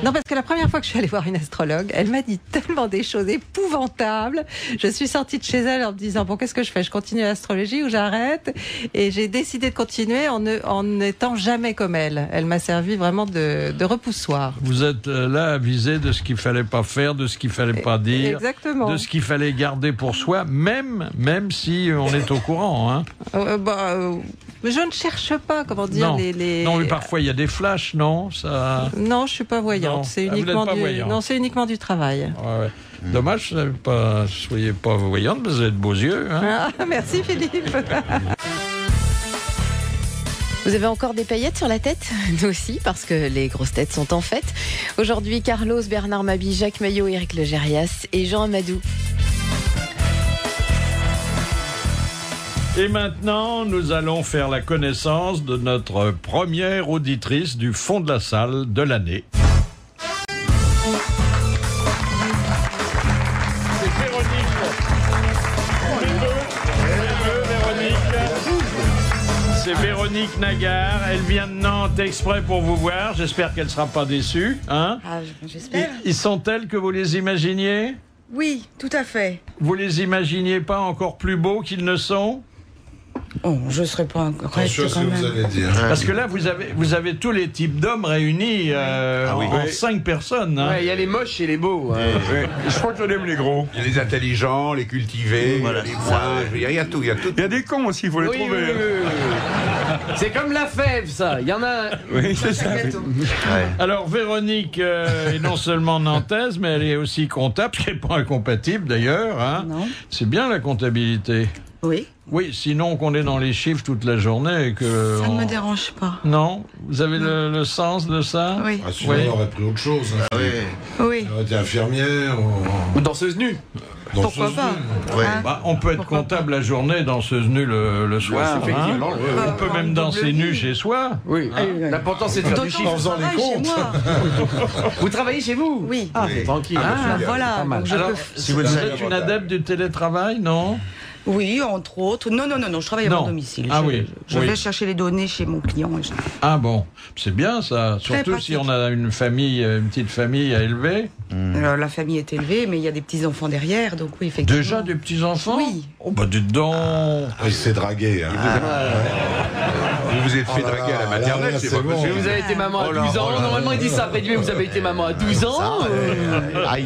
Non, parce que la première fois que je suis allée voir une astrologue, elle m'a dit tellement des choses épouvantables. Je suis sortie de chez elle en me disant qu'est-ce que je fais? Je continue l'astrologie ou j'arrête? Et j'ai décidé de continuer en n'étant jamais comme elle. Elle m'a servi vraiment de repoussoir. Vous êtes là avisé de ce qu'il fallait pas faire, de ce qu'il fallait pas dire, exactement, de ce qu'il fallait garder pour soi, même si on est au courant. Mais je ne cherche pas, Non, mais parfois il y a des flashs, non? Non, je suis pas voyante. C'est uniquement du travail. Dommage que vous ne soyez pas voyante, mais vous avez de beaux yeux. Merci Philippe. Vous avez encore des paillettes sur la tête? Nous aussi, parce que les grosses têtes sont en fête. Aujourd'hui, Carlos, Bernard Mabie, Jacques Maillot, Éric Legérias et Jean Amadou. Et maintenant, nous allons faire la connaissance de notre première auditrice du fond de la salle de l'année. C'est Véronique. C'est Véronique Nagard. Elle vient de Nantes exprès pour vous voir. J'espère qu'elle ne sera pas déçue. J'espère. Ils sont tels que vous les imaginiez? Oui, tout à fait. Vous les imaginiez pas encore plus beaux qu'ils ne sont? Je ne serais pas encore correcte quand même. Vous allez dire. Parce que là, vous avez tous les types d'hommes réunis en 5 personnes. Il y a les moches et les beaux. Je crois que j'en aime les gros. Il y a les intelligents, les cultivés, les moins. Il y a tout. Il y a des cons aussi, il faut les trouver. C'est comme la fève, ça. Il y en a. Oui, c'est ça. Alors, Véronique est non seulement nantaise, mais elle est aussi comptable, ce qui n'est pas incompatible d'ailleurs. Non. C'est bien la comptabilité. Oui. Oui, sinon qu'on est dans les chiffres toute la journée et que... Ça ne me dérange pas. Non? Vous avez le sens de ça? Oui. Sinon, on aurait pris autre chose. Oui. On aurait été infirmière ou danseuse nue. Pourquoi pas Bah, on peut être comptable la journée, danseuse nue le soir. effectivement. On peut même danser nu chez soi. Oui. L'important, c'est de faire du chiffre. En faisant les comptes. Vous travaillez chez vous? Oui. Ah, c'est tranquille. Voilà. Pas mal. donc Alors, si vous êtes une adepte du télétravail, non? Oui, entre autres. Non, je travaille à mon domicile. Je vais chercher les données chez mon client. Ah bon, c'est bien ça. Surtout si on a une petite famille à élever. Alors, la famille est élevée, mais il y a des petits-enfants derrière, donc oui, effectivement. Déjà des petits-enfants? Oui. Oh bah dites donc. Il s'est dragué. Hein. Vous vous êtes fait draguer à la maternelle, c'est pas possible. Vous avez été maman à 12 ans. Normalement, il dit ça après lui, vous avez été maman à 12 ans.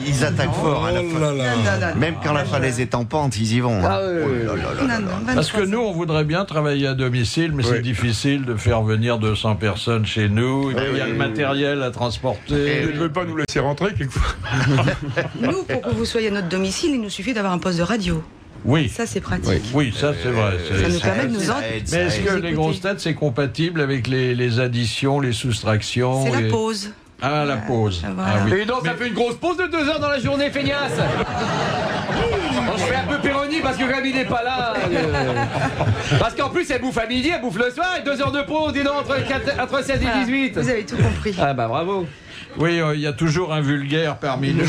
Ils attaquent fort à la fin. Même quand la falaise est en pente, ils y vont. Ah, Parce que nous, on voudrait bien travailler à domicile, mais c'est difficile de faire venir 200 personnes chez nous. Il y a le matériel à transporter. Ils ne veulent pas nous laisser rentrer quelquefois. Nous, pour que vous soyez à notre domicile, il nous suffit d'avoir un poste de radio. Oui. Ça, c'est pratique. Oui, ça, c'est vrai. Ça nous permet de nous Mais est-ce que les grosses têtes, c'est compatible avec les additions, les soustractions? C'est la pause. Ah, la pause. Voilà. Ah, oui. Et donc, ça fait une grosse pause de 2 heures dans la journée, feignasse. On se fait un peu Péroni parce que comme il n'est pas là. Parce qu'en plus, elle bouffe à midi, elle bouffe le soir, et 2 heures de pause, dis donc, entre 16 et 18. Vous avez tout compris. Ah bah bravo. Oui, il y a toujours un vulgaire parmi nous.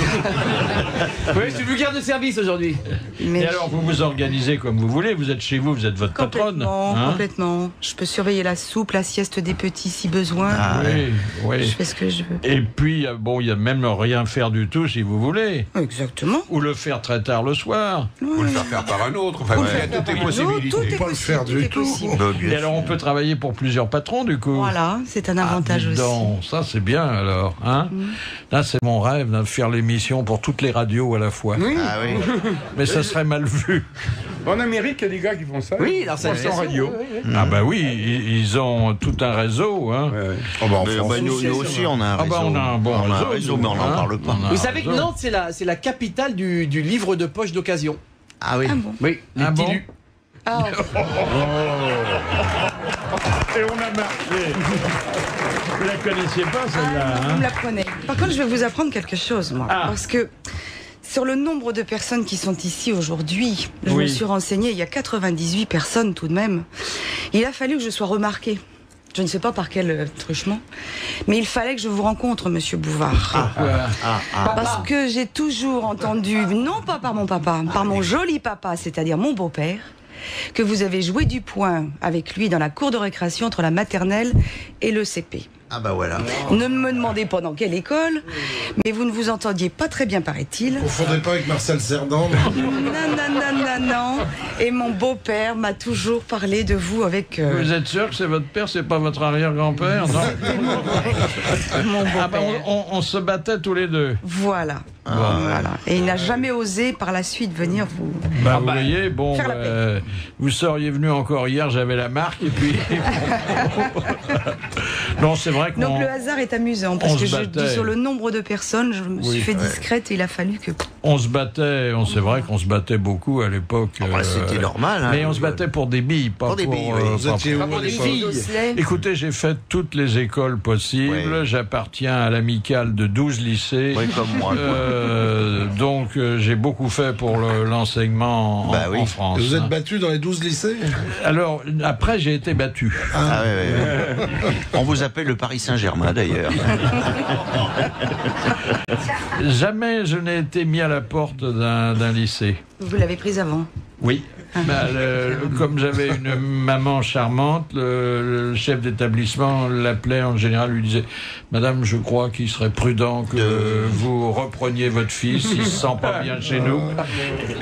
Oui, je suis vulgaire de service aujourd'hui. Et alors, vous vous organisez comme vous voulez, vous êtes chez vous, vous êtes votre patronne. Complètement. Je peux surveiller la soupe, la sieste des petits si besoin. Oui. Je fais ce que je veux. Et puis, bon, il y a même rien faire du tout si vous voulez. Exactement. Ou le faire très tard le soir. Ou le faire par un autre. Enfin, il y a toutes les possibilités. Tout est pas le faire du tout. Et alors, on peut travailler pour plusieurs patrons, du coup. Voilà, c'est un avantage aussi. Donc, ça, c'est bien, alors. Là, c'est mon rêve, de faire l'émission pour toutes les radios à la fois. Oui. Mais ça serait mal vu. En Amérique, il y a des gars qui font ça. Oui, alors ça en radio. Ah bah oui, ils ont tout un réseau. Hein. Nous aussi, on a un réseau. On a un bon réseau, mais on n'en parle pas. Vous savez que Nantes, c'est la capitale du livre de poche d'occasion. Ah oui. Oui, les petits lus. Et on a marché. Vous la connaissiez pas, celle-là, vous me l'apprenez. Par contre, je vais vous apprendre quelque chose, moi. Parce que sur le nombre de personnes qui sont ici aujourd'hui, je me suis renseignée, il y a 98 personnes tout de même. Il a fallu que je sois remarquée. Je ne sais pas par quel truchement, mais il fallait que je vous rencontre, Monsieur Bouvard. Parce que j'ai toujours entendu, non pas par mon papa, par mon joli papa, c'est-à-dire mon beau-père, que vous avez joué du poing avec lui dans la cour de récréation entre la maternelle et le CP. Ah bah voilà. Ne me demandez pas dans quelle école, mais vous ne vous entendiez pas très bien, paraît-il. Vous ne confondez pas avec Marcel Cerdan. Non. Et mon beau-père m'a toujours parlé de vous avec... Vous êtes sûr que c'est votre père, c'est pas votre arrière-grand-père, non? Mon beau-père. On se battait tous les deux. Voilà. Voilà. Et il n'a jamais osé par la suite venir vous... Vous voyez, bon, vous seriez venu encore hier, j'avais la marque, et puis... Non, c'est vrai que... Donc le hasard est amusant, parce que sur le nombre de personnes, je me suis fait discrète et il a fallu que... On se battait, c'est vrai qu'on se battait beaucoup à l'époque. C'était normal. Mais on se battait pour des billes, pas pour des billes. Pour des filles. Écoutez, j'ai fait toutes les écoles possibles. J'appartiens à l'amicale de 12 lycées. Oui, comme moi. Donc j'ai beaucoup fait pour l'enseignement en France. Et vous êtes battu dans les 12 lycées? Alors, après, j'ai été battu. On vous appelle le Paris Saint-Germain, d'ailleurs. Jamais je n'ai été mis à la porte d'un lycée. Vous l'avez prise avant? Oui. Comme j'avais une maman charmante, le chef d'établissement l'appelait en général, lui disait: Madame, je crois qu'il serait prudent que vous repreniez votre fils, il se sent pas bien chez nous.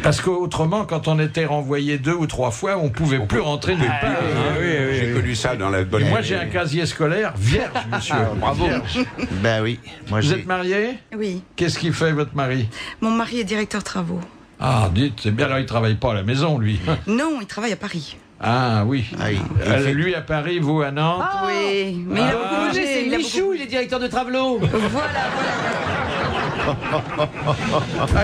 Parce qu'autrement, quand on était renvoyé 2 ou 3 fois, on pouvait plus rentrer nulle part. J'ai connu ça dans la bonne... Moi, j'ai un casier scolaire vierge, monsieur. Bravo. Ben oui. Vous êtes marié? Oui. Qu'est-ce qu'il fait, votre mari? Mon mari est directeur travaux. Ah, dites, c'est bien, alors il travaille pas à la maison, lui. Non, il travaille à Paris. Ah oui. Lui à Paris, vous à Nantes. Oui, mais il a beaucoup bougé. C'est Michou, il est directeur de Travelot. Voilà.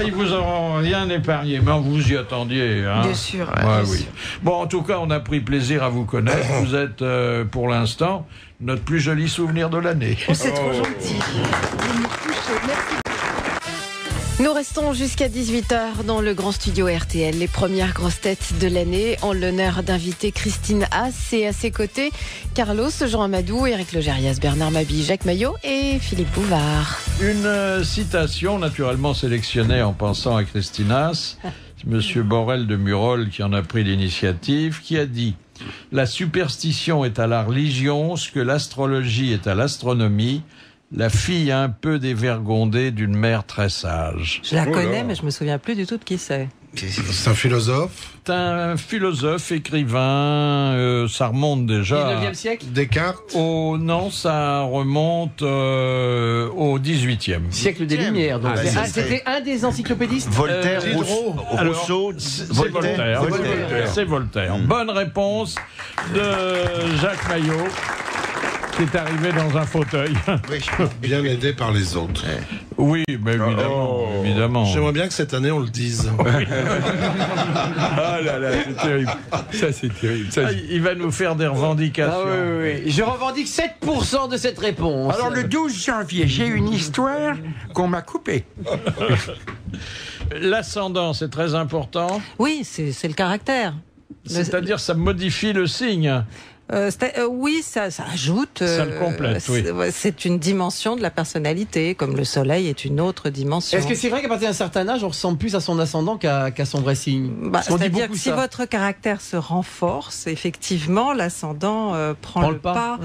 Ils vous auront rien épargné, mais vous y attendiez. Hein. Bien sûr. Oui. Bon, en tout cas, on a pris plaisir à vous connaître. Vous êtes, pour l'instant, notre plus joli souvenir de l'année. C'est trop gentil. Vous me touchez. Merci. Nous restons jusqu'à 18h dans le grand studio RTL. Les premières grosses têtes de l'année ont l'honneur d'inviter Christine Haas et à ses côtés Carlos, Jean Amadou, Éric Logérias, Bernard Mabille, Jacques Maillot et Philippe Bouvard. Une citation naturellement sélectionnée en pensant à Christine Haas. Monsieur Borel de Murol qui en a pris l'initiative, qui a dit « La superstition est à la religion, ce que l'astrologie est à l'astronomie. La fille un peu dévergondée d'une mère très sage. » Je la connais, mais je me souviens plus du tout de qui c'est. C'est un philosophe. C'est un philosophe, écrivain, ça remonte déjà... 19e siècle Descartes. Oh non, ça remonte au 18e. Siècle des Lumières. Donc. C'était un des encyclopédistes. Voltaire, Rousseau, Voltaire. C'est Voltaire. Bonne réponse de Jacques Maillot, qui est arrivé dans un fauteuil. Oui, bien aidé par les autres. Oui, mais évidemment. J'aimerais bien que cette année on le dise. Ah là là, c'est terrible. Ça, c'est terrible. Ça, il va nous faire des revendications. Ah oui. Je revendique 7% de cette réponse. Alors, le 12 janvier, j'ai une histoire qu'on m'a coupée. L'ascendant, c'est très important. Oui, c'est le caractère. C'est-à-dire, ça modifie le signe. Oui, ça ajoute. Ça le complète, oui. C'est une dimension de la personnalité, comme le soleil est une autre dimension. Est-ce que c'est vrai qu'à partir d'un certain âge, on ressemble plus à son ascendant qu'à son vrai signe? C'est-à-dire que si votre caractère se renforce, effectivement, l'ascendant prend le pas.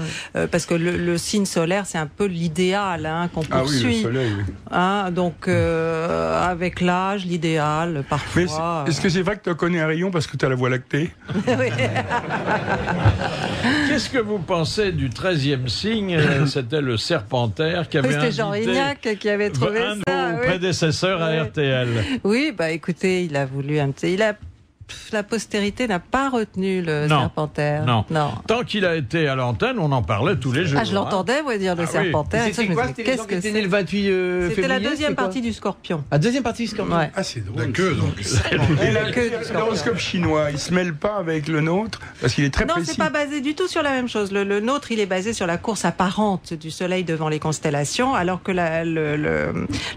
Parce que le signe solaire, c'est un peu l'idéal qu'on poursuit. Oui, le soleil. Donc, avec l'âge, l'idéal, parfois. Mais est-ce que c'est vrai que tu connais un rayon parce que tu as la voie lactée? Oui. Qu'est-ce que vous pensez du 13e signe? C'était le Serpentaire qui avait C'était Jean Rignac qui avait trouvé un de vos prédécesseurs à RTL. Oui, écoutez, il a voulu un petit... La postérité n'a pas retenu le Serpentaire. Non. Tant qu'il a été à l'antenne, on en parlait tous les jours. Je l'entendais, dire le Serpentaire. Oui. C'était quoi? Qu'est-ce que c'était né le 28 février? C'était la deuxième partie du Scorpion. La deuxième partie du Scorpion. Ouais. Ah, c'est drôle. La queue, donc. Et l'horoscope chinois, il se mêle pas avec le nôtre parce qu'il est très précis. Non, c'est pas basé du tout sur la même chose. Le nôtre, il est basé sur la course apparente du Soleil devant les constellations, alors que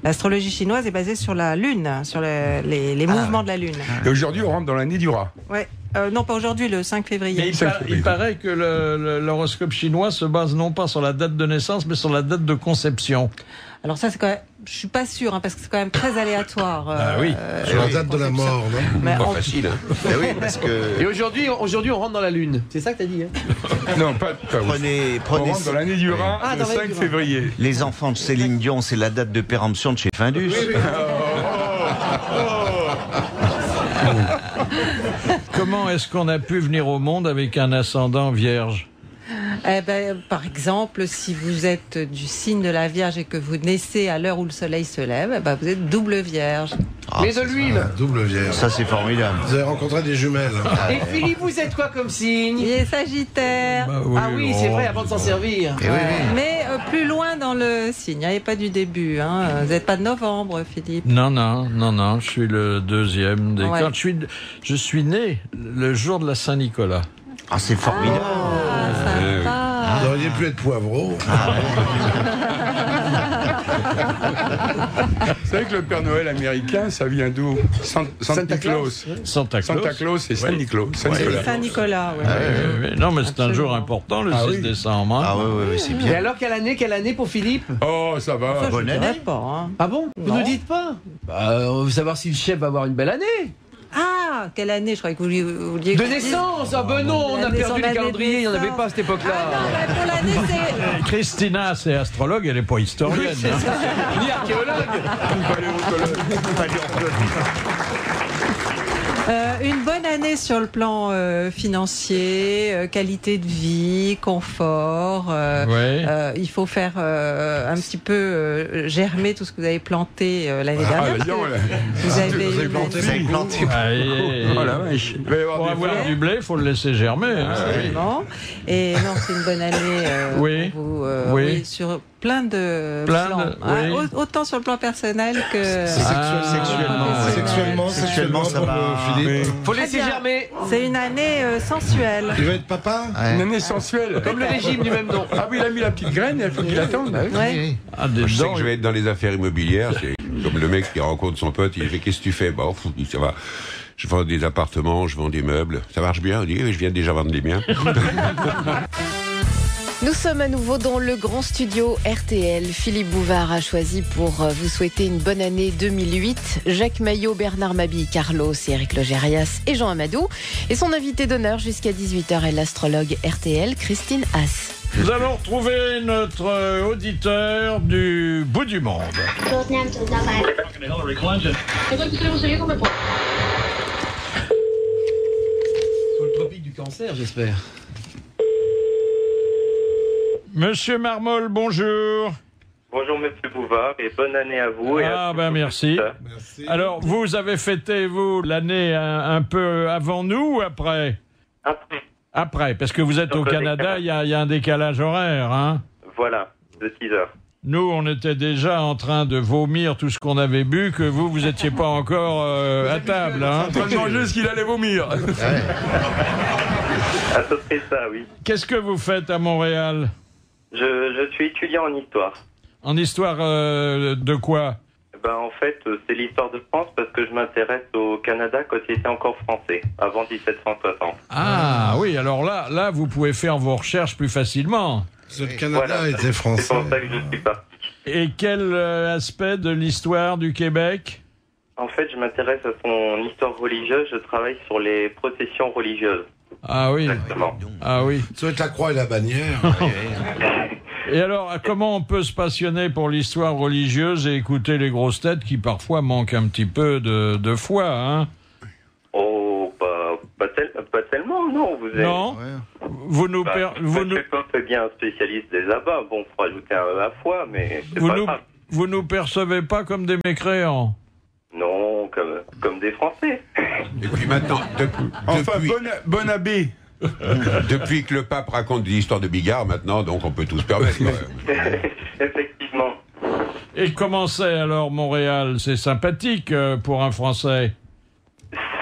l'astrologie chinoise est basée sur la Lune, sur les mouvements de la Lune. Et aujourd'hui, on rentre dans l'année du rat. Ouais. Non, pas aujourd'hui, le 5 février. Mais il paraît que l'horoscope chinois se base non pas sur la date de naissance, mais sur la date de conception. Alors ça, c'est quand même... Je suis pas sûre, parce que c'est quand même très aléatoire. Oui. Sur la date de la mort, non? Mais pas facile. Oui, parce que... Et aujourd'hui, on rentre dans la Lune. C'est ça que t'as dit, Non, pas Prenez on rentre dans l'année du rat, le 5 février. Les enfants de Céline Dion, c'est la date de péremption de chez Findus. Comment est-ce qu'on a pu venir au monde avec un ascendant vierge? Par exemple, si vous êtes du signe de la Vierge et que vous naissez à l'heure où le soleil se lève, vous êtes double Vierge. Mais de l'huile. Double Vierge. Ça, c'est formidable. Vous avez rencontré des jumelles. Et Philippe, vous êtes quoi comme signe? Il est Sagittaire. Oui, c'est vrai, avant de s'en servir. Mais plus loin dans le signe, et pas du début. Vous n'êtes pas de novembre, Philippe. Non, je suis le deuxième. Je suis né le jour de la Saint-Nicolas. Ah, c'est formidable. Vous auriez pu être poivreau. Vous savez que le Père Noël américain, ça vient d'où? Santa Claus. Santa Claus et Saint-Nicolas. Saint-Nicolas, oui. Non, mais c'est un jour important, le 6 décembre. Ah oui, c'est bien. Et alors, quelle année pour Philippe? Oh, ça va. Bonne année. Pas, Ah bon? Vous ne dites pas? On veut savoir si le chef va avoir une belle année. Ah, quelle année? Je croyais que vous vouliez... De naissance? Non, on a perdu les calendriers, il n'y en avait pas à cette époque-là. Pour l'année, c'est... Christina, c'est astrologue, elle n'est pas historienne. Ni archéologue. Une bonne année sur le plan financier, qualité de vie, confort. Il faut faire un petit peu germer tout ce que vous avez planté l'année dernière. Vous avez planté. Pour avoir du blé, il faut le laisser germer. Absolument. Et non, c'est une bonne année pour vous. Sur plein de plans. Autant sur le plan personnel que... Sexuellement, ça va. Faut laisser germer. C'est une année sensuelle. Il va être papa? Une année sensuelle. Comme le régime du même nom. Ah oui, il a mis la petite graine, il faut qu'il attende. Je sais que je vais être dans les affaires immobilières, c'est comme le mec qui rencontre son pote, il fait qu'est-ce que tu fais? Bah, il dit ça va. Je vends des appartements, je vends des meubles. Ça marche bien? Il dit oui, je viens déjà vendre les miens. Nous sommes à nouveau dans le grand studio RTL. Philippe Bouvard a choisi pour vous souhaiter une bonne année 2008. Jacques Maillot, Bernard Mabille, Carlos, Éric Logérias et Jean Amadou. Et son invité d'honneur jusqu'à 18h est l'astrologue RTL, Christine Haas. Nous allons retrouver notre auditeur du bout du monde. Sur le tropique du cancer, j'espère. Monsieur Marmol, bonjour. Bonjour Monsieur Bouvard et bonne année à vous. Merci. Alors, vous avez fêté, vous, l'année un peu avant nous ou après? Après, parce que vous êtes au Canada, il y a un décalage horaire, hein? Voilà, de 6 heures. Nous, on était déjà en train de vomir tout ce qu'on avait bu, que vous n'étiez pas encore à table, hein? En train de manger ce qu'il allait vomir. À peu près ça, oui. Qu'est-ce que vous faites à Montréal? Je suis étudiant en histoire. En histoire de quoi? En fait, c'est l'histoire de France parce que je m'intéresse au Canada quand il était encore français, avant 1760. Ah oui, alors là, vous pouvez faire vos recherches plus facilement. Le Canada était français. C'est pour ça que je suis parti. Et quel aspect de l'histoire du Québec? En fait, je m'intéresse à son histoire religieuse, je travaille sur les processions religieuses. Ah oui. Exactement. Ah oui. Ça va être la croix et la bannière. Et alors, comment on peut se passionner pour l'histoire religieuse et écouter les grosses têtes qui parfois manquent un petit peu de foi, hein? Oh, pas tellement, non. Vous êtes... Non. Vous nous c'est bien un spécialiste des abats. Bon, faut rajouter un à foi, mais c'est pas grave. Vous nous percevez pas comme des mécréants? Non, comme des Français. Et puis maintenant, bon abbé. Depuis que le pape raconte des histoires de Bigard, maintenant, donc on peut tout se permettre. Effectivement. Et comment c'est alors Montréal? C'est sympathique pour un Français?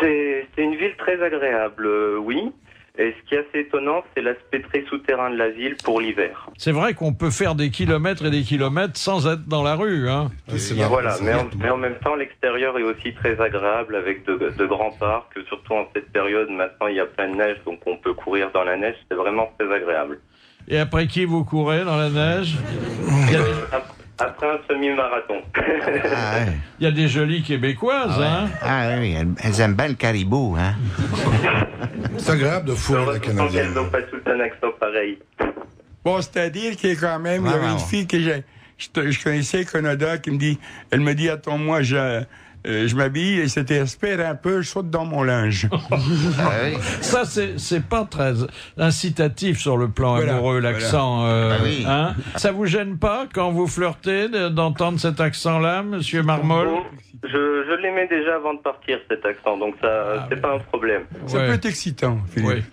C'est une ville très agréable, oui. Et ce qui est assez étonnant, c'est l'aspect très souterrain de la ville pour l'hiver. C'est vrai qu'on peut faire des kilomètres et des kilomètres sans être dans la rue, hein? Voilà, mais en même temps, l'extérieur est aussi très agréable avec de grands parcs. Surtout en cette période, maintenant, il y a plein de neige, donc on peut courir dans la neige. C'est vraiment très agréable. Et après qui vous courez dans la neige? Après un semi-marathon. Il y a des jolies Québécoises, hein? Ah oui, elles aiment bien le caribou, hein? C'est agréable de fourrer la Canadienne. Elles n'ont pas tout un accent pareil. Bon, c'est-à-dire qu'il y a quand même, il y avait une fille que je connaissais au Canada qui me dit, elle me dit, attends-moi, je m'habille et c'était espère un peu, je saute dans mon linge. Ça, c'est pas très incitatif sur le plan amoureux, l'accent. Hein? Ça vous gêne pas quand vous flirtez d'entendre cet accent-là, monsieur Marmol? Je l'aimais déjà avant de partir, cet accent, donc ça, c'est pas un problème. Ça peut être excitant, Philippe.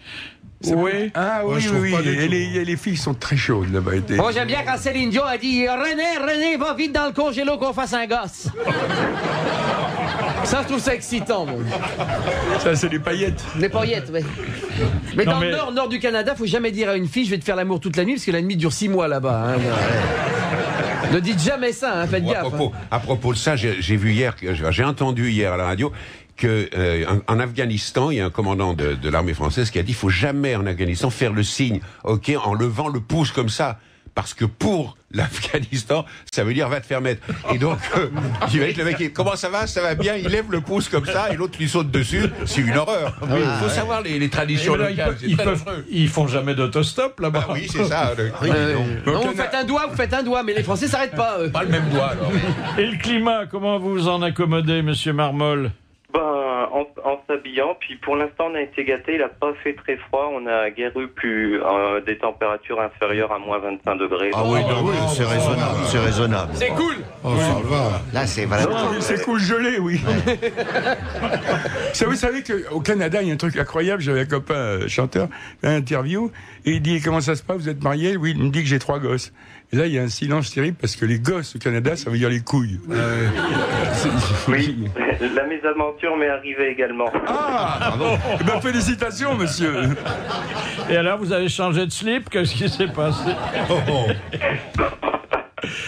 Oui. Ah oui, oui. Et les filles sont très chaudes là-bas. Moi, j'aime bien quand Céline Dion a dit René, va vite dans le congélo qu'on fasse un gosse. Ça, je trouve ça excitant, bon. Ça, c'est des paillettes. Des paillettes, oui. Mais dans le nord du Canada, faut jamais dire à une fille je vais te faire l'amour toute la nuit parce que la nuit dure 6 mois là-bas. Hein. Ne dites jamais ça, hein, faites gaffe. À propos de ça, j'ai entendu hier à la radio que en Afghanistan, il y a un commandant de l'armée française qui a dit faut jamais en Afghanistan faire le signe, ok, en levant le pouce comme ça. Parce que pour l'Afghanistan, ça veut dire va te faire mettre. Et donc, il va être le mec, comment ça va bien, il lève le pouce comme ça, et l'autre lui saute dessus, c'est une horreur. Il faut savoir les traditions locales. Ils font jamais d'autostop là-bas. Bah oui, c'est ça. Non, vous faites un doigt, mais les Français s'arrêtent pas. Pas le même doigt, alors. Et le climat, comment vous vous en accommodez, monsieur Marmol? En s'habillant, puis pour l'instant on a été gâtés, il n'a pas fait très froid, on a guère eu des températures inférieures à moins 25 degrés. Ah oui, c'est raisonnable, c'est raisonnable. C'est cool. Oh, ça va. Là, c'est vraiment... C'est cool gelé, oui. Vous savez qu'au Canada, il y a un truc incroyable, j'avais un copain chanteur, un interview, et il dit, comment ça se passe, vous êtes marié? Oui, il me dit que j'ai 3 gosses. Et là, il y a un silence terrible parce que les gosses au Canada, ça veut dire les couilles. Oui, la mésaventure m'est arrivée également. Ah, pardon. Eh ben, félicitations, monsieur. Et alors, vous avez changé de slip? Qu'est-ce qui s'est passé?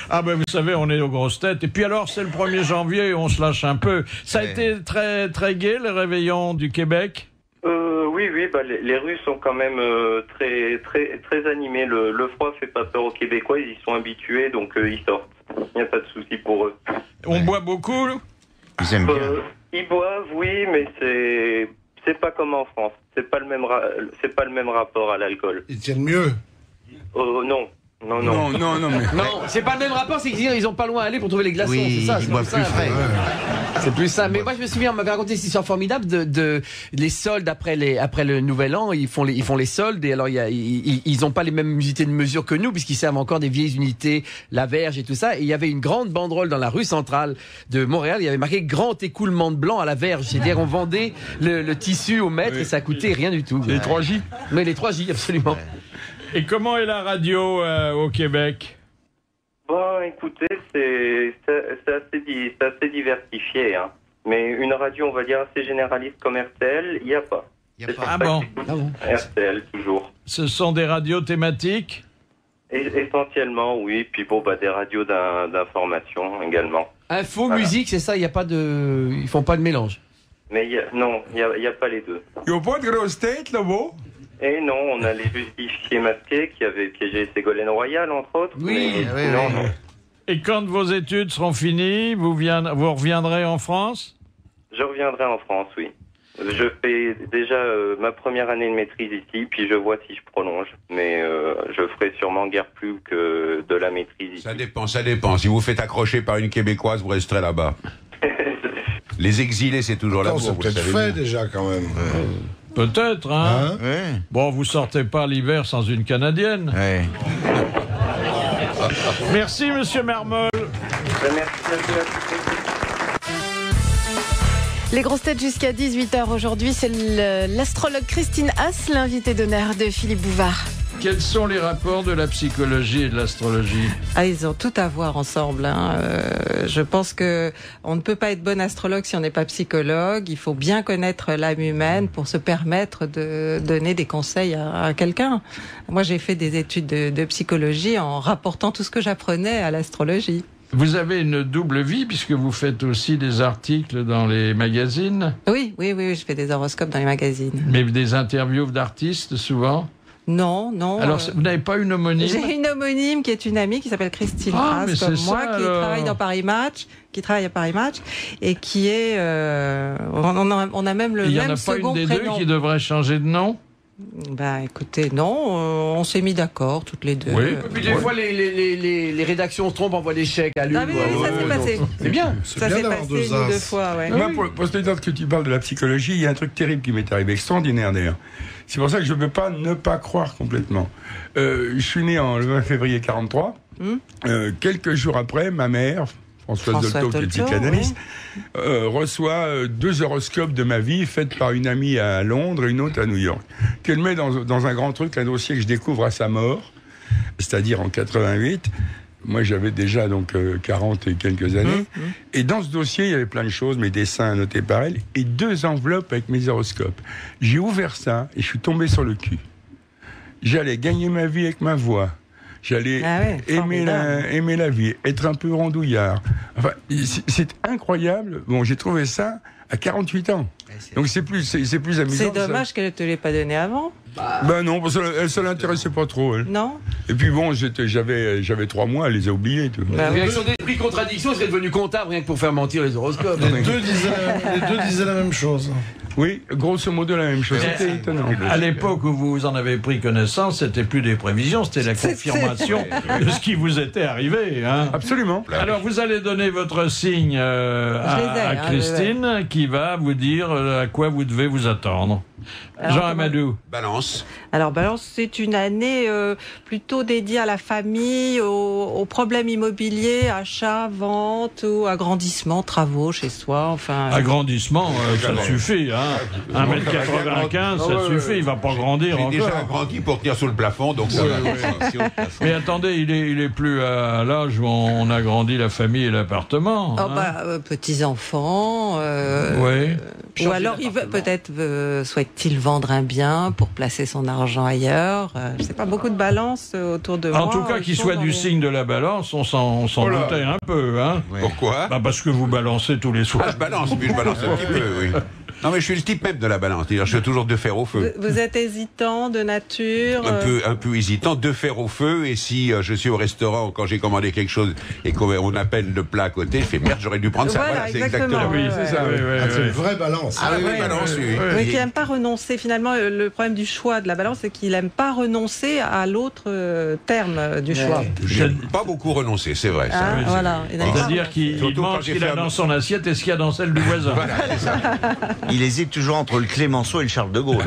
Ah ben vous savez, on est aux grosses têtes. Et puis alors, c'est le 1er janvier, on se lâche un peu. Ça a été très, très gai, le réveillon du Québec? Oui, les rues sont quand même très, très, très animées. Le froid fait pas peur aux Québécois, ils y sont habitués, donc ils sortent. Il n'y a pas de souci pour eux. On boit beaucoup? Ils aiment bien. Ils boivent, oui, mais c'est pas comme en France. C'est pas le même rapport à l'alcool. Ils tiennent mieux? Non. Non, c'est pas le même rapport, c'est qu'ils ont pas loin à aller pour trouver les glaçons, Oui, c'est ça. ils boivent plus frais. C'est plus ça. Mais moi, je me souviens, on m'avait raconté cette histoire formidable de les soldes après le Nouvel An. Ils font les soldes et alors ils ont pas les mêmes unités de mesure que nous puisqu'ils servent encore des vieilles unités, la verge et tout ça. Et il y avait une grande banderole dans la rue centrale de Montréal. Il y avait marqué grand écoulement de blanc à la verge. C'est-à-dire on vendait le tissu au mètre et ça coûtait rien du tout. Les 3J. Mais les 3J, absolument. Et comment est la radio au Québec? Bon, écoutez, c'est assez diversifié, hein. Mais une radio, on va dire, assez généraliste comme RTL, il n'y a pas. Ah bon? RTL, toujours. Ce sont des radios thématiques? Essentiellement, oui. Puis bon, des radios d'information également. Info, voilà. Musique, c'est ça, il y a pas de... Ils font pas de mélange. Mais il n'y a pas les deux. Il n'y a pas de grosses têtes, là-bas? Et non, on a les justiciers masqués qui avaient piégé Ségolène Royal, entre autres. Oui, non. Et quand vos études seront finies, vous reviendrez en France? Je reviendrai en France, oui. Je fais déjà ma première année de maîtrise ici, puis je vois si je prolonge. Mais je ferai sûrement guère plus que de la maîtrise ici. Ça dépend. Si vous faites accrocher par une Québécoise, vous resterez là-bas. Les exilés, c'est toujours là-bas. C'est peut-être fait déjà, quand même. Peut-être, hein, Ouais. Bon, vous sortez pas l'hiver sans une Canadienne. Ouais. Merci, monsieur Mermol. Merci. Les grosses têtes jusqu'à 18h aujourd'hui, c'est l'astrologue Christine Haas, l'invitée d'honneur de Philippe Bouvard. Quels sont les rapports de la psychologie et de l'astrologie? Ah, ils ont tout à voir ensemble. Je pense que on ne peut pas être bon astrologue si on n'est pas psychologue. Il faut bien connaître l'âme humaine pour se permettre de donner des conseils à quelqu'un. Moi, j'ai fait des études de psychologie en rapportant tout ce que j'apprenais à l'astrologie. Vous avez une double vie puisque vous faites aussi des articles dans les magazines? Oui, je fais des horoscopes dans les magazines. Mais des interviews d'artistes souvent? Non. Alors, vous n'avez pas une homonyme? J'ai une homonyme qui est une amie qui s'appelle Christine Haas, comme moi, qui travaille dans Paris Match, qui travaille à Paris Match, et qui est... on a même le même second prénom. Il n'y en a pas une des deux qui devrait changer de nom? Écoutez, non, on s'est mis d'accord toutes les deux. Oui. Et puis des fois les rédactions se trompent, envoient des chèques à l'une. Ah oui, ça s'est passé. C'est bien. Ça s'est passé une ou deux fois, ouais. Moi, pour ce que tu parles de la psychologie, il y a un truc terrible qui m'est arrivé, extraordinaire d'ailleurs. C'est pour ça que je ne peux pas ne pas croire complètement. Je suis né le 20 février 43. Quelques jours après, ma mère, Françoise Dolto, qui est psychanalyste, reçoit 2 horoscopes de ma vie faits par une amie à Londres et une autre à New York, qu'elle met dans un grand truc, un dossier que je découvre à sa mort, c'est-à-dire en 88. Moi, j'avais déjà 40 et quelques années. Et dans ce dossier, il y avait plein de choses, mes dessins annotés par elle, et 2 enveloppes avec mes horoscopes. J'ai ouvert ça et je suis tombé sur le cul. J'allais gagner ma vie avec ma voix. J'allais aimer la vie, être un peu rondouillard. Enfin, c'est incroyable. Bon, j'ai trouvé ça à 48 ans. Donc c'est plus amusant. C'est dommage qu'elle ne te l'ait pas donné avant. Non, parce qu'elle ne l'intéressait pas trop, elle. Non. Et puis bon, j'avais 3 mois, elle les a oubliés. Réaction d'esprit contradiction, serait devenu comptable rien que pour faire mentir les horoscopes. Les deux disaient la même chose. Oui, grosso modo la même chose. C'était étonnant. À l'époque où vous en avez pris connaissance, c'était plus des prévisions, c'était la confirmation de ce qui vous était arrivé. Hein. Absolument. Alors vous allez donner votre signe à Christine qui va vous dire à quoi vous devez vous attendre. Jean Amadou. Balance. Alors Balance, c'est une année plutôt dédiée à la famille, aux problèmes immobiliers, achat, vente ou agrandissement, travaux chez soi. Enfin. Agrandissement, ça suffit. Hein. 1m95, ça suffit. Il va pas grandir encore. Il est déjà grandi pour tenir sous le plafond, donc ça va. Mais attendez, il est plus à l'âge où on agrandit la famille et l'appartement. Petits enfants. Oui. Ou alors il veut peut-être souhaite souhaite-t-il vendre un bien pour placer son argent ailleurs? Je sais pas, beaucoup de balance autour de moi. En tout cas, qu'il soit du signe de la balance, on s'en doutait un peu. Hein. Ouais. Pourquoi? Parce que vous balancez tous les soirs. Je balance un petit peu, oui. Non, mais je suis le type même de la balance. Je suis toujours de fer au feu. Vous êtes hésitant de nature? Un peu hésitant, de fer au feu. Et si je suis au restaurant, quand j'ai commandé quelque chose et qu'on appelle le plat à côté, je fais merde, j'aurais dû prendre ça. Voilà, c'est exactement. Oui, c'est ça. C'est une vraie balance. Balance, oui. Mais qui n'aime pas renoncer. Finalement, le problème du choix de la balance, c'est qu'il n'aime pas renoncer à l'autre terme du choix. J'aime pas beaucoup renoncer, c'est vrai. Ça. Voilà. C'est-à-dire qu'il demande ce qu'il a dans son assiette et ce qu'il y a dans celle du voisin. Voilà, c'est ça. Il hésite toujours entre le Clémenceau et le Charles de Gaulle.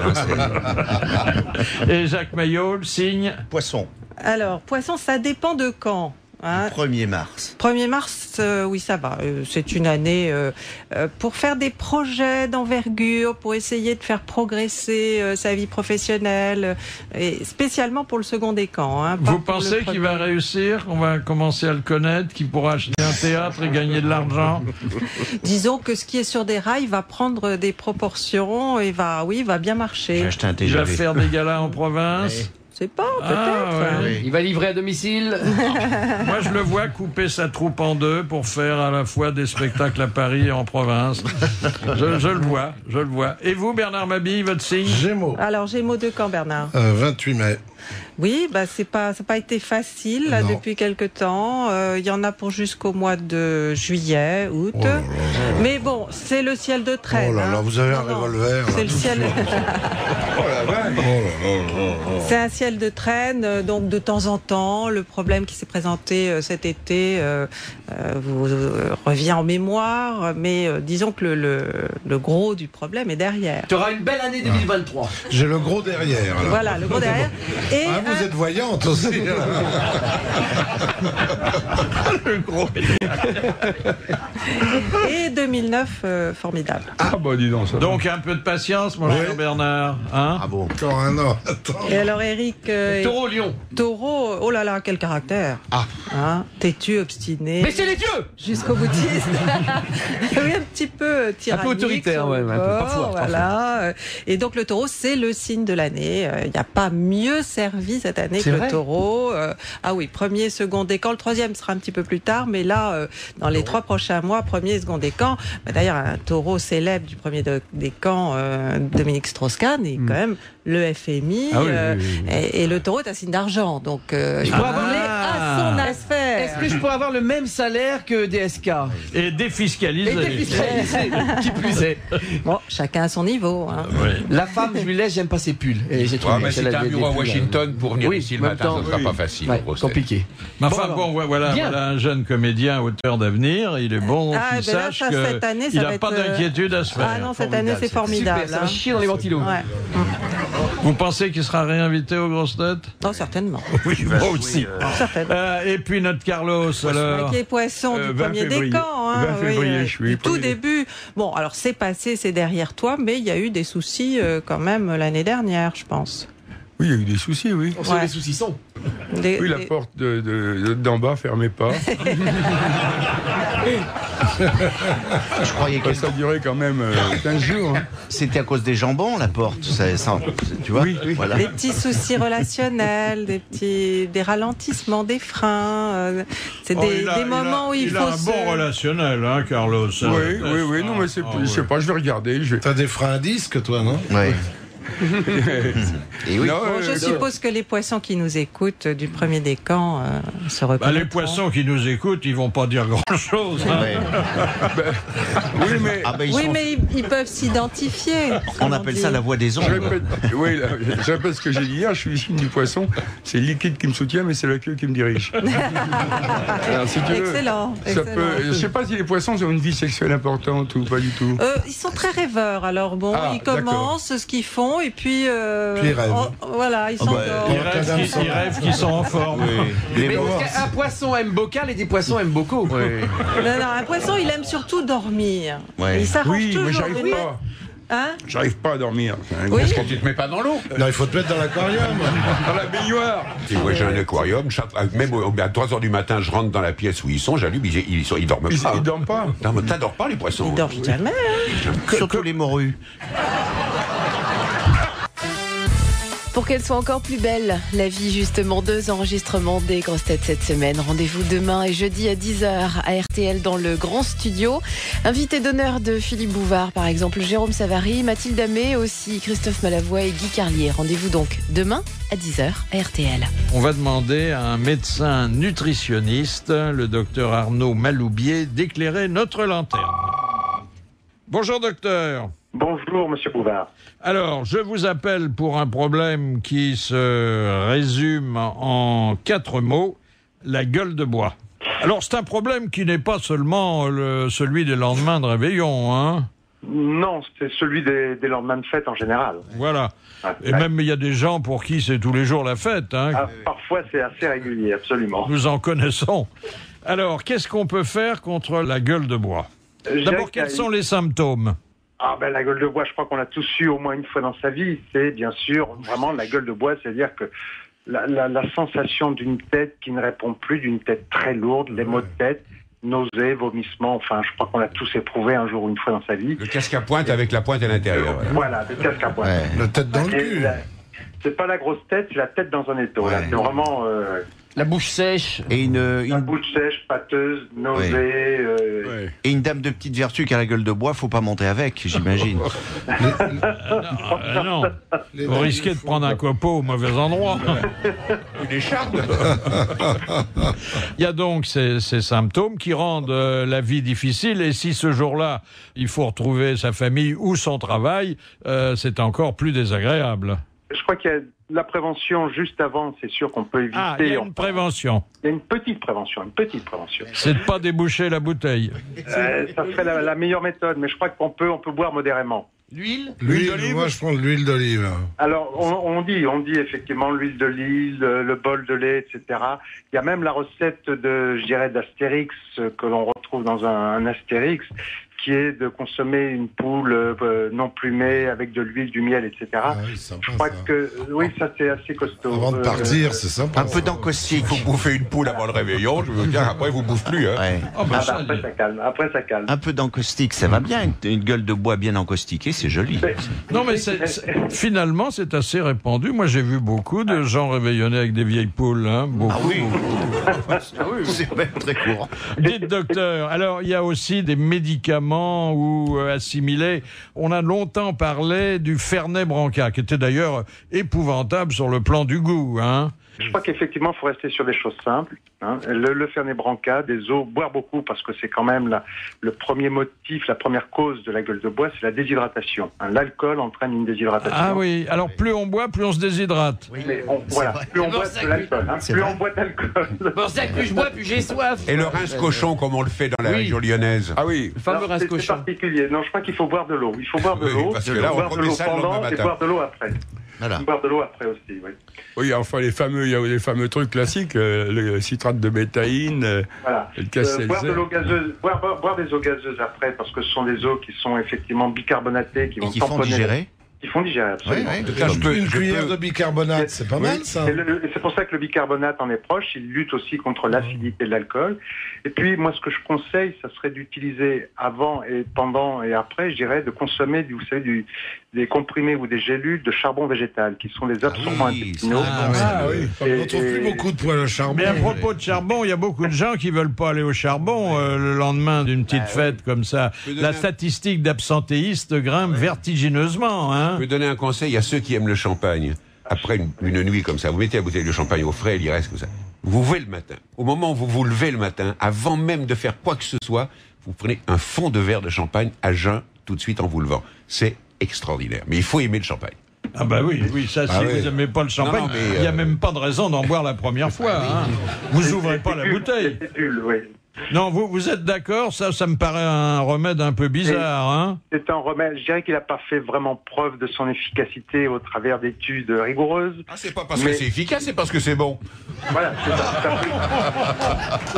Et Jacques Maillot, le signe? Poisson. Alors, poisson, ça dépend de quand. 1er mars. 1er mars, oui, ça va. C'est une année pour faire des projets d'envergure, pour essayer de faire progresser sa vie professionnelle, et spécialement pour le second décan. Vous pensez qu'il va réussir? On va commencer à le connaître, qu'il pourra acheter un théâtre et gagner de l'argent? Disons que ce qui est sur des rails va prendre des proportions et va bien marcher. Il va faire des galas en province? Oui. C'est pas, peut-être. Il va livrer à domicile. Moi, je le vois couper sa troupe en deux pour faire à la fois des spectacles à Paris et en province. Je le vois. Et vous, Bernard Mabille, votre signe? Gémeaux. Alors, Gémeaux de quand, Bernard? 28 mai. Oui, ça n'a pas été facile là, depuis quelque temps. Il y en a pour jusqu'au mois de juillet, août. Oh là là. Mais bon, c'est le ciel de traîne. Oh là là, vous avez un revolver. C'est le ciel. C'est un ciel de traîne, donc de temps en temps, le problème qui s'est présenté cet été vous revient en mémoire, mais disons que le gros du problème est derrière. Tu auras une belle année 2023. J'ai le gros derrière. Alors. Voilà, le gros derrière. Et vous êtes voyante aussi. Le gros. Et 2009, formidable. Dis donc ça. Donc un peu de patience, mon cher Bernard. Hein? Ah bon? Encore un an. Attends. Et alors Eric Taureau, Lion. Taureau, oh là là, quel caractère. Têtu, obstiné. Mais c'est les dieux. Jusqu'au boutiste. Oui, un petit peu tyrannique. Un peu autoritaire, un peu parfois. Voilà. Et donc le taureau, c'est le signe de l'année. Il n'y a pas mieux servi cette année que le taureau. Oui, premier, second décan. Le troisième sera un petit peu plus tard, mais là, dans les 3 prochains mois, premier et second décan. D'ailleurs, un taureau célèbre du premier décan, Dominique Strauss-Kahn, est quand même le FMI. Et le taureau est un signe d'argent. Donc, il faut aller à son affaire. Est-ce que je pourrais avoir le même salaire que DSK? Et défiscalisé. Qui plus est. Bon, chacun à son niveau. Hein. La femme, je lui laisse, j'aime pas ses pulls. Et j'ai trouvé. Mais si t'as un bureau à Washington pour venir ici le matin, ça sera pas facile. Compliqué. Mais enfin, voilà un jeune comédien, auteur d'avenir. Il est bon qu'il sache qu'il n'a pas d'inquiétude à se faire. Ah non, cette année, c'est formidable. Ça va chier dans les ventilos. Vous pensez qu'il sera réinvité aux grosses têtes? Non, certainement. Oui, moi aussi. Et puis notre Carlos, alors. Qui est poisson du premier décan. 20 février, je suis. Tout début. Bon, alors c'est passé, c'est derrière toi, mais il y a eu des soucis quand même l'année dernière, je pense. Oui, il y a eu des soucis, oui. On sait les soucis sont. Oui, la porte d'en bas fermait pas. Je croyais que ça durait quand même 15 jours. Hein. C'était à cause des jambons, la porte. Tu vois, voilà. Des petits soucis relationnels, des ralentissements, des freins. C'est des moments où il faut. Il a un bon relationnel, hein, Carlos. Oui. Non, mais je sais pas, je vais regarder. T'as des freins à disque, toi, non? Oui. Et oui. Je suppose que les poissons qui nous écoutent du premier décan se reconnaîtront. Les poissons qui nous écoutent, ils vont pas dire grand-chose. Hein. Mais ils peuvent s'identifier. On appelle ça la voix des ondes. Je répète ce que j'ai dit hier, je suis signe du poisson. C'est le liquide qui me soutient, mais c'est la queue qui me dirige. Alors, si tu veux, excellent. Je sais pas si les poissons ont une vie sexuelle importante ou pas du tout. Ils sont très rêveurs. Alors bon, ils commencent ce qu'ils font. Et puis, ils rêvent. Ils s'endorment. Ils rêvent qu'ils sont en forme. Mais un poisson aime bocal et des poissons aiment beaucoup. Non, un poisson, il aime surtout dormir. Il s'arrange toujours. Mais j'arrive pas. J'arrive pas à dormir. Parce qu'on ne te met pas dans l'eau. Non, il faut te mettre dans l'aquarium. Dans la baignoire. Moi, j'ai un aquarium. Même à 3h du matin, je rentre dans la pièce où ils sont. J'allume, ils dorment pas. Ils dorment pas. Non, mais t'adores pas les poissons. Ils dorment jamais. Surtout les morues. Pour qu'elle soit encore plus belle, la vie justement, 2 enregistrements des grosses têtes cette semaine. Rendez-vous demain et jeudi à 10h à RTL dans le grand studio. Invité d'honneur de Philippe Bouvard, par exemple, Jérôme Savary, Mathilde Amé, aussi Christophe Malavoie et Guy Carlier. Rendez-vous donc demain à 10h à RTL. On va demander à un médecin nutritionniste, le docteur Arnaud Maloubier, d'éclairer notre lanterne. Bonjour docteur. Bonjour monsieur Bouvard. Alors, je vous appelle pour un problème qui se résume en 4 mots, la gueule de bois. Alors, c'est un problème qui n'est pas seulement celui des lendemains de réveillon, hein? Non, c'est celui des lendemains de fête en général. Voilà. Et même, il y a des gens pour qui c'est tous les jours la fête, hein? Parfois, c'est assez régulier, absolument. Nous en connaissons. Alors, qu'est-ce qu'on peut faire contre la gueule de bois? D'abord, quels sont les symptômes? La gueule de bois, je crois qu'on l'a tous eu au moins une fois dans sa vie. C'est bien sûr vraiment la gueule de bois, c'est-à-dire que la sensation d'une tête qui ne répond plus, d'une tête très lourde, les maux de tête, nausées, vomissements, enfin, je crois qu'on l'a tous éprouvé un jour ou une fois dans sa vie. Le casque à pointe avec la pointe à l'intérieur. Voilà, le casque à pointe. Ouais. La tête dans le cul. C'est pas la grosse tête, c'est la tête dans un étau. Là, c'est vraiment... La bouche sèche. Et La bouche sèche, pâteuse, nausée... Et une dame de petite vertu qui a la gueule de bois, faut pas monter avec, j'imagine. Non, vous risquez de prendre un copeau au mauvais endroit. Une écharpe. Il y a donc ces symptômes qui rendent la vie difficile, et si ce jour-là, il faut retrouver sa famille ou son travail, c'est encore plus désagréable. Je crois qu'il y a la prévention juste avant, c'est sûr qu'on peut éviter... il y a une prévention. Il y a une petite prévention. C'est de pas déboucher la bouteille. Ça serait la meilleure méthode, mais je crois qu'on peut boire modérément. L'huile d'olive. Moi, je prends de l'huile d'olive. Alors, on dit effectivement l'huile d'olive, le bol de lait, etc. Il y a même la recette d'Astérix que l'on retrouve dans un Astérix, qui est de consommer une poule non plumée avec de l'huile, du miel, etc. Je crois que ça c'est assez costaud. Avant de partir, c'est sympa. Un peu d'encaustique. Il faut bouffer une poule avant le réveillon, je veux dire, après vous bouffez plus. Hein. Ouais. Après ça calme. Un peu d'encaustique, ça va bien. Une gueule de bois bien encaustique, c'est joli. Non, mais finalement, c'est assez répandu. Moi, j'ai vu beaucoup de gens réveillonnés avec des vieilles poules. Hein, beaucoup. C'est même très courant. Dites, docteur, alors il y a aussi des médicaments ou assimilés. On a longtemps parlé du Fernet Branca, qui était d'ailleurs épouvantable sur le plan du goût, hein. Je crois qu'effectivement, il faut rester sur des choses simples. Hein. Le Fernet Branca, des eaux, boire beaucoup, parce que c'est quand même le premier motif, la première cause de la gueule de bois, c'est la déshydratation. Hein. L'alcool entraîne une déshydratation. Ah oui, alors plus on boit, plus on se déshydrate. Oui, mais plus on boit de l'alcool. Hein. Plus on boit d'alcool. Pour ça que plus je bois, plus j'ai soif. Et le rince cochon, comme on le fait dans la région lyonnaise. Ah oui, le fameux rince cochon. C'est particulier. Non, je crois qu'il faut boire de l'eau. Il faut boire de l'eau. Parce que là, on boire de l'eau pendant et boire de l'eau après. Voilà. Boire de l'eau après aussi, oui. Oui, enfin, il y a les fameux trucs classiques, le citrate de bétaïne, le casse-seltzer. Boire de l'eau gazeuse, boire des eaux gazeuses après, parce que ce sont des eaux qui sont effectivement bicarbonatées, qui vont font digérer. Qui font digérer, absolument. Une cuillère de bicarbonate, c'est pas mal, ça. C'est pour ça que le bicarbonate en est proche. Il lutte aussi contre l'acidité de l'alcool. Et puis, moi, ce que je conseille, ça serait d'utiliser avant et pendant et après, je dirais, de consommer, vous savez, des comprimés ou des gélules de charbon végétal, qui sont des absorbants intestinaux. On ne trouve plus beaucoup de poêles au charbon. Mais à propos de charbon, il y a beaucoup de gens qui veulent pas aller au charbon le lendemain d'une petite fête comme ça. La statistique d'absentéistes grimpe vertigineusement, hein. Je peux donner un conseil à ceux qui aiment le champagne. Après une nuit comme ça, vous mettez la bouteille de champagne au frais, il y reste comme ça. Vous levez le matin. Au moment où vous vous levez le matin, avant même de faire quoi que ce soit, vous prenez un fond de verre de champagne à jeun tout de suite en vous levant. C'est extraordinaire. Mais il faut aimer le champagne. Ah bah oui, ça, si vous n'aimez pas le champagne, il n'y a même pas de raison d'en boire la première fois. Hein. Vous ouvrez pas la bouteille. Non, vous êtes d'accord? Ça me paraît un remède un peu bizarre, hein? C'est un remède. Je dirais qu'il n'a pas fait vraiment preuve de son efficacité au travers d'études rigoureuses. Ah, c'est pas parce que c'est efficace, c'est parce que c'est bon. Voilà, c'est ça.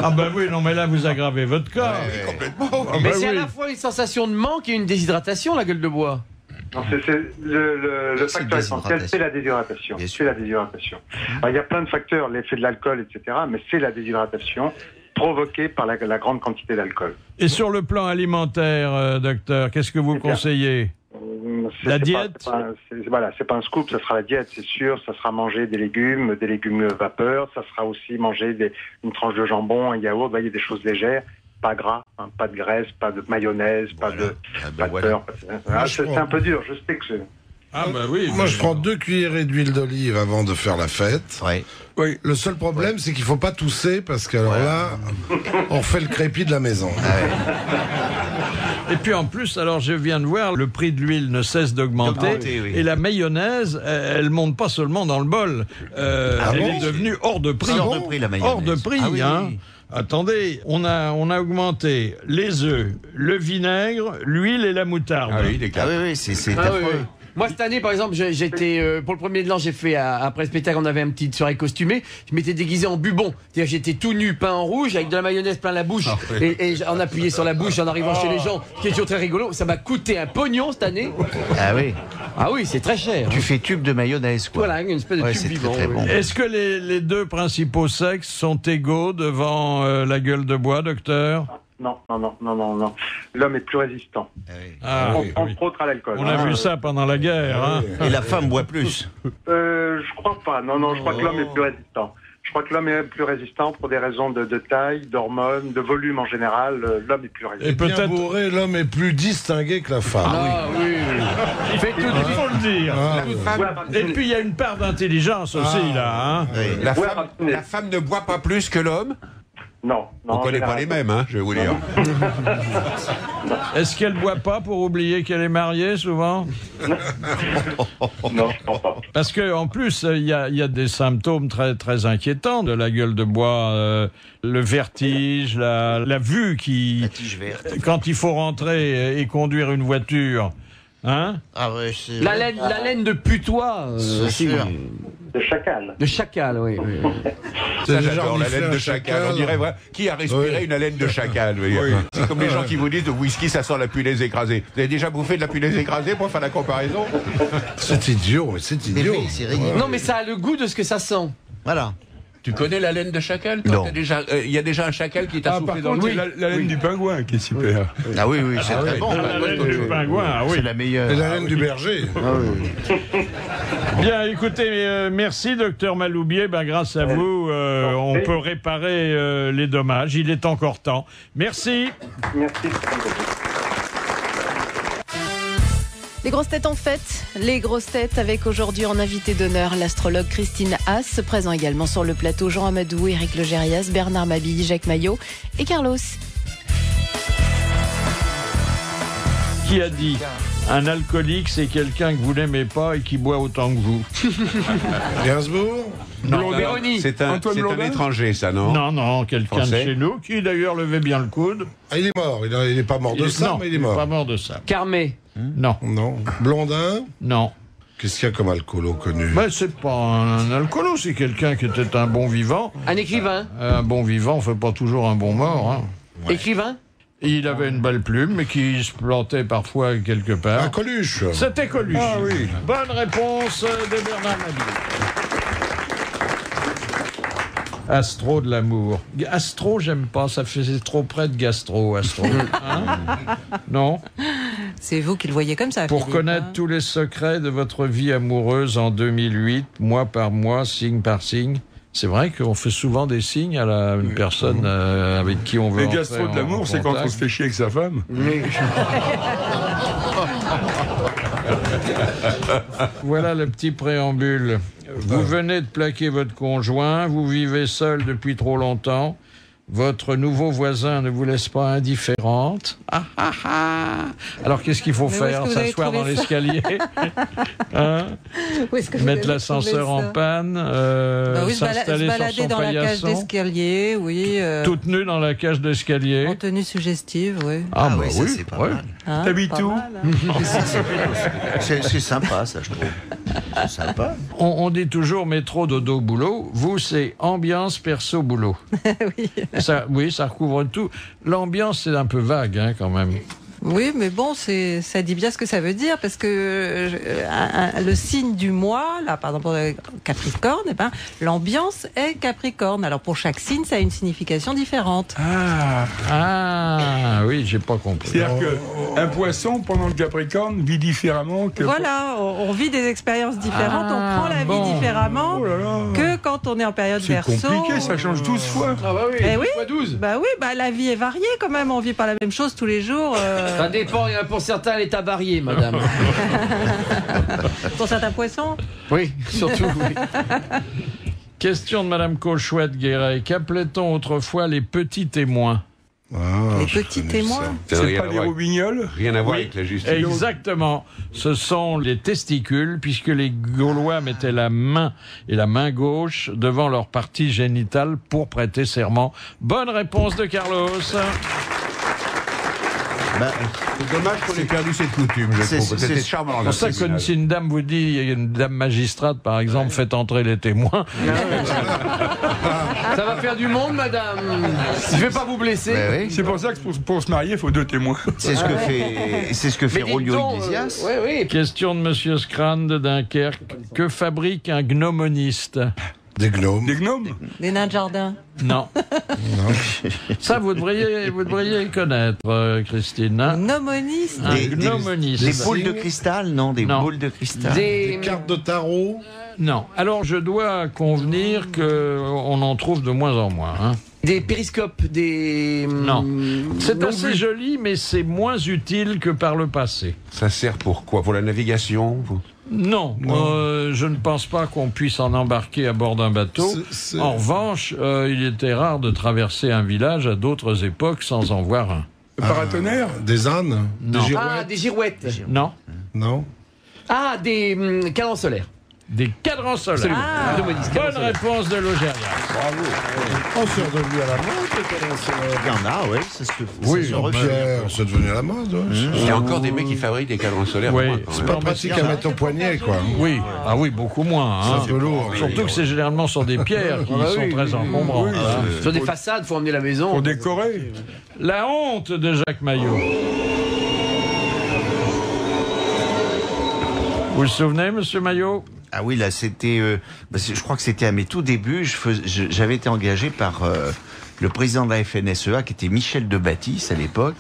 Ah bah oui, non mais là vous aggravez votre cas. Complètement. Mais c'est à la fois une sensation de manque et une déshydratation, la gueule de bois. Non, le facteur essentiel, c'est la déshydratation. C'est la déshydratation. Alors, il y a plein de facteurs, l'effet de l'alcool, etc., mais c'est la déshydratation provoquée par la grande quantité d'alcool. Et sur le plan alimentaire, docteur, qu'est-ce que vous conseillez? La diète. C'est pas un scoop, ça sera la diète, c'est sûr. Ça sera manger des légumes vapeur. Ça sera aussi manger une tranche de jambon, un yaourt. Vous voyez, des choses légères. Pas gras, hein, pas de graisse, pas de mayonnaise, pas de beurre. C'est un peu dur, je sais que c'est... Ah bah oui. Moi, je prends 2 cuillerées d'huile d'olive avant de faire la fête. Oui. Le seul problème, c'est qu'il faut pas tousser parce que là, on refait le crépi de la maison. Et puis en plus, alors je viens de voir, le prix de l'huile ne cesse d'augmenter. Et la mayonnaise, elle monte pas seulement dans le bol. Elle est devenue hors de prix. Hors de prix, la mayonnaise. Hors de prix, hein. Attendez, on a augmenté les œufs, le vinaigre, l'huile et la moutarde. C'est affreux. Moi, cette année, par exemple, j'étais pour le premier de l'an, j'ai fait après le spectacle, on avait une petite soirée costumée. Je m'étais déguisé en bubon, c'est-à-dire j'étais tout nu, peint en rouge, avec de la mayonnaise plein la bouche, et en appuyé sur la bouche en arrivant chez les gens, ce qui est toujours très rigolo. Ça m'a coûté un pognon cette année. Ah oui. Ah oui, c'est très cher. Tu fais tube de mayonnaise, quoi. Voilà, une espèce de tube vivant. Très bon. Est-ce que les deux principaux sexes sont égaux devant la gueule de bois, docteur? Non. L'homme est plus résistant. Entre autres à l'alcool. On a vu ça pendant la guerre. Hein. Et la femme boit plus. Je crois pas. Non, je crois que l'homme est plus résistant. Je crois que l'homme est plus résistant pour des raisons de taille, d'hormones, de volume en général. L'homme est plus résistant. Et peut-être bourré, l'homme est plus distingué que la femme. Ah oui. Il fait tout, il faut le dire. Et puis il y a une part d'intelligence aussi là. Hein. La femme ne boit pas plus que l'homme. Non. On ne connaît pas les mêmes, hein, je vais vous dire. Est-ce qu'elle ne boit pas pour oublier qu'elle est mariée, souvent? Non, je pense pas. Parce qu'en plus, il y a des symptômes très, très inquiétants de la gueule de bois. Le vertige, la vue qui... La tige verte. Quand il faut rentrer et conduire une voiture. Hein? La laine de putois. De chacal. De chacal, oui. Ça, j'adore la laine de chacal. On dirait, qui a respiré une haleine de chacal? C'est comme les gens qui vous disent, de whisky, ça sent la punaise écrasée. Vous avez déjà bouffé de la punaise écrasée pour faire la comparaison? C'est idiot, c'est idiot. Non, mais ça a le goût de ce que ça sent. Voilà. Tu connais la laine de chacal? Non. Il y a déjà un chacal qui t'a soufflé dans le nez. La laine du pingouin qui est super. Ah oui, c'est très bon. La laine du pingouin, c'est la meilleure. Et la laine du berger. Bien, écoutez, merci docteur Maloubier. Grâce à vous, on peut réparer les dommages. Il est encore temps. Merci. Merci. Les grosses têtes en fête, les grosses têtes avec aujourd'hui en invité d'honneur l'astrologue Christine Haas, présent également sur le plateau Jean Amadou, Éric Legérias, Bernard Mabille, Jacques Maillot et Carlos. Qui a dit un alcoolique, c'est quelqu'un que vous n'aimez pas et qui boit autant que vous? Gainsbourg? Non, c'est un étranger, ça, non? Non, quelqu'un de chez nous qui d'ailleurs levait bien le coude. Ah, il est mort. Il n'est pas mort de ça, mais il est mort. Pas mort de ça. Carmé? Non. Blondin? Non. Qu'est-ce qu'il y a comme alcoolo connu? C'est pas un alcoolo, c'est quelqu'un qui était un bon vivant. Un écrivain? Un bon vivant fait pas toujours un bon mort. Hein. Ouais. Écrivain? Il avait une belle plume, mais qui se plantait parfois quelque part. Un Coluche. C'était Coluche. Ah oui. Bonne réponse de Bernard Mabille. Astro de l'amour. Astro, j'aime pas, ça faisait trop près de gastro, Astro. Hein? Non? C'est vous qui le voyez comme ça, Pour Philippe, connaître tous les secrets de votre vie amoureuse en 2008, mois par mois, signe par signe. C'est vrai qu'on fait souvent des signes à une personne avec qui on veut. Le gastro de l'amour, c'est quand on se fait chier avec sa femme. Voilà le petit préambule. Vous venez de plaquer votre conjoint, vous vivez seul depuis trop longtemps. Votre nouveau voisin ne vous laisse pas indifférente. Alors qu'est-ce qu'il faut faire? S'asseoir dans l'escalier, hein? Mettre l'ascenseur en panne, s'installer sur son dans la cage d'escalier, oui. Toute nue dans la cage d'escalier. En tenue suggestive, oui. Oui, ça c'est pas mal. T'habites où? C'est sympa, ça, je trouve. C'est sympa. On dit toujours métro, dodo, boulot. Vous, c'est ambiance, perso, boulot. Oui. Ça recouvre tout. L'ambiance, c'est un peu vague, hein, quand même. Oui, mais bon, ça dit bien ce que ça veut dire, parce que le signe du mois, là, par exemple, Capricorne, eh ben, l'ambiance est Capricorne. Alors pour chaque signe, ça a une signification différente. Oui, j'ai pas compris. C'est-à-dire qu'un poisson, pendant le Capricorne, vit différemment que... Voilà, on vit des expériences différentes, on prend la vie différemment que quand on est en période Verseau. C'est compliqué, ça change 12 fois. Ah bah oui, Eh oui. fois 12. Bah oui, la vie est variée quand même, on vit pas la même chose tous les jours. Ça dépend, il y en a pour certains l'état varié, madame. Pour certains poissons. Oui, surtout, oui. Question de Madame Cauchouette-Guéret. Qu'appelait-on autrefois les petits témoins? Les petits témoins. C'est pas des roubignoles? Rien à voir avec la justice. Exactement. Ce sont les testicules, puisque les Gaulois mettaient la main et la main gauche devant leur partie génitale pour prêter serment. Bonne réponse de Carlos. C'est dommage qu'on ait perdu cette coutume, je trouve. C'était charmant. C'est pour ça que si une dame vous dit, une dame magistrate par exemple, faites entrer les témoins. Ça va faire du monde, madame. Je vais pas vous blesser. Oui. C'est pour ça que pour se marier, il faut 2 témoins. C'est ce que fait Rolio Iglesias. Oui. Question de Monsieur Scran de Dunkerque. Que fabrique un gnomoniste? Des gnomes. Des gnomes? Des nains de jardin. Non. Ça, vous devriez connaître, Christine. Un gnomoniste. Des boules de cristal, non? Des boules de cristal. Des cartes de tarot. Non. Alors, je dois convenir qu'on en trouve de moins en moins. Hein. Des périscopes, des... Non. C'est assez joli, mais c'est moins utile que par le passé. Ça sert pour quoi? Pour la navigation? Non, je ne pense pas qu'on puisse en embarquer à bord d'un bateau. En revanche, il était rare de traverser un village à d'autres époques sans en voir un. Le paratonnerre? Des ânes? Non. Des girouettes? Ah, des girouettes. Non. Non. Ah, des cadrans solaires. Des cadrans solaires. Bonne réponse de Logérias. Bravo. C'est redevenu à la mode, les cadrans solaires. Il y en a, oui. C'est ce que c'est devenu à la mode. Il y a encore des mecs qui fabriquent des cadrans solaires. Oui. C'est pas pratique à mettre au poignet, quoi. Oui. Ah oui, beaucoup moins. C'est un peu lourd. Surtout que c'est généralement sur des pierres qui sont très encombrants. Sur des façades, faut emmener la maison. Pour décorer. La honte de Jacques Maillot. Vous vous souvenez, Monsieur Maillot? Ah oui, là, c'était... je crois que c'était à mes tout débuts. J'avais été engagé par le président de la FNSEA, qui était Michel Debattis à l'époque,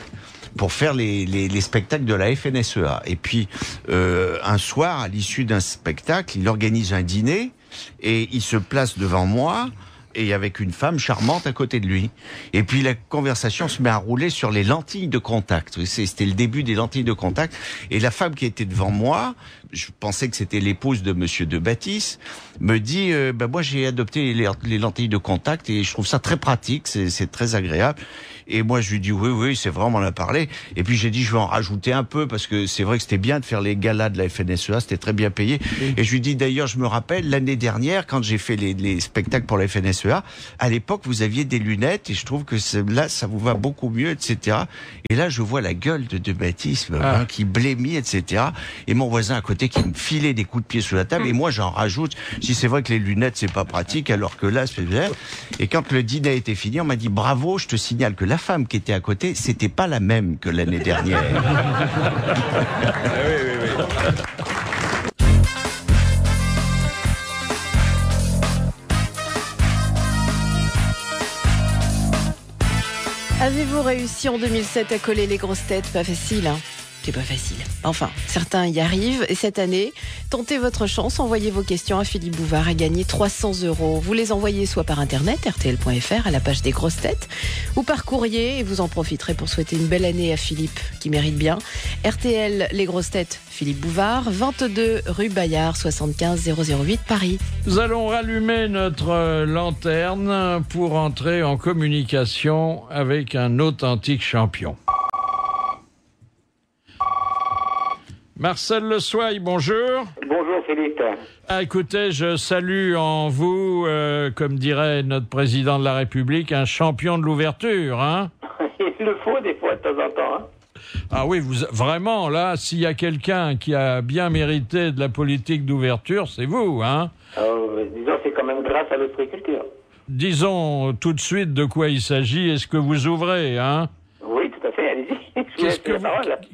pour faire les spectacles de la FNSEA. Et puis, un soir, à l'issue d'un spectacle, il organise un dîner et il se place devant moi et avec une femme charmante à côté de lui. Et puis la conversation se met à rouler sur les lentilles de contact. C'était le début des lentilles de contact. Et la femme qui était devant moi, je pensais que c'était l'épouse de Monsieur Debattis, me dit moi j'ai adopté les lentilles de contact et je trouve ça très pratique, c'est très agréable. Et moi je lui dis oui, c'est vrai, on m'en a parlé. Et puis j'ai dit je vais en rajouter un peu parce que c'est vrai que c'était bien de faire les galas de la FNSEA, c'était très bien payé. Et je lui dis d'ailleurs, je me rappelle l'année dernière quand j'ai fait les spectacles pour la FNSEA, à l'époque vous aviez des lunettes et je trouve que là ça vous va beaucoup mieux, etc. Et là je vois la gueule de Debattis qui blêmit, etc. Et mon voisin à côté qui me filait des coups de pied sous la table et moi j'en rajoute. Si c'est vrai que les lunettes c'est pas pratique alors que là c'est bien. Et quand le dîner a été fini, on m'a dit bravo, je te signale que la femme qui était à côté, c'était pas la même que l'année dernière. Oui. Avez-vous réussi en 2007 à coller les grosses têtes? Pas facile, hein? C'est pas facile. Enfin, certains y arrivent. Et cette année, tentez votre chance. Envoyez vos questions à Philippe Bouvard et gagnez 300 €. Vous les envoyez soit par internet, rtl.fr, à la page des grosses têtes, ou par courrier. Et vous en profiterez pour souhaiter une belle année à Philippe, qui mérite bien. RTL, les grosses têtes, Philippe Bouvard, 22 rue Bayard, 75 008 Paris. Nous allons rallumer notre lanterne pour entrer en communication avec un authentique champion. Marcel Le Soye, bonjour. Bonjour Philippe. Écoutez, je salue en vous, comme dirait notre président de la République, un champion de l'ouverture, hein? Il le faut des fois de temps en temps, hein? Ah oui, vraiment, là, s'il y a quelqu'un qui a bien mérité de la politique d'ouverture, c'est vous, hein? Disons, c'est quand même grâce à l'ostriculture. Disons tout de suite de quoi il s'agit et ce que vous ouvrez, hein? Oui, tout à fait, allez-y.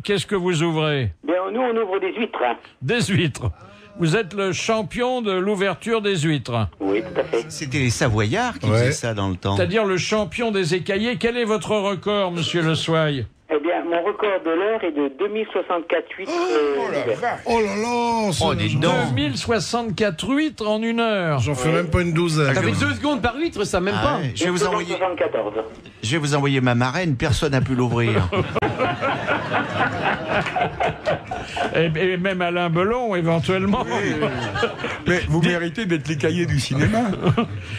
Qu'est-ce que vous ouvrez? Bien, nous, on ouvre des huîtres. Hein. Des huîtres. Vous êtes le champion de l'ouverture des huîtres. Oui, tout à fait. C'était les Savoyards qui faisaient ça dans le temps. C'est-à-dire le champion des écaillés. Quel est votre record, monsieur Le Souaille? Eh bien, mon record de l'heure est de 2064 huîtres. Oh là là, 2064 huîtres en 1 heure. J'en fais même pas une douzaine. Ça fait 2 secondes par huître, ça même pas. Ouais. Je vais vous envoyer ma marraine, personne n'a pu l'ouvrir. Et même Alain Belon, éventuellement. Oui. Mais vous méritez d'être les cahiers du cinéma.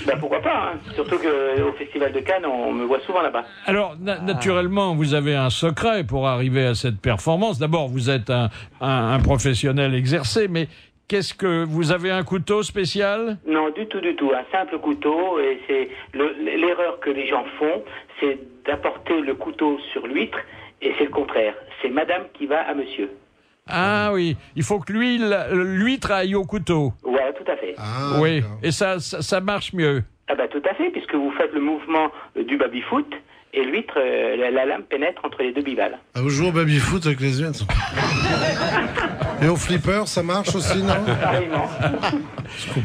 Ben, pourquoi pas, hein. Surtout qu'au Festival de Cannes, on me voit souvent là-bas. Alors, naturellement, vous avez un secret pour arriver à cette performance. D'abord, vous êtes un professionnel exercé, mais qu'est-ce que vous avez un couteau spécial? Non, du tout. Un simple couteau, et c'est l'erreur que les gens font, c'est d'apporter le couteau sur l'huître, et c'est le contraire. C'est madame qui va à monsieur. Ah oui, il faut que l'huître aille au couteau. Voilà, tout à fait. Oui, et ça marche mieux. Ah bah tout à fait, puisque vous faites le mouvement du baby-foot, et l'huître, la lame pénètre entre les deux bivales. Ah, vous jouez au baby-foot avec les huîtres? Et au flipper, ça marche aussi, non? Pareillement.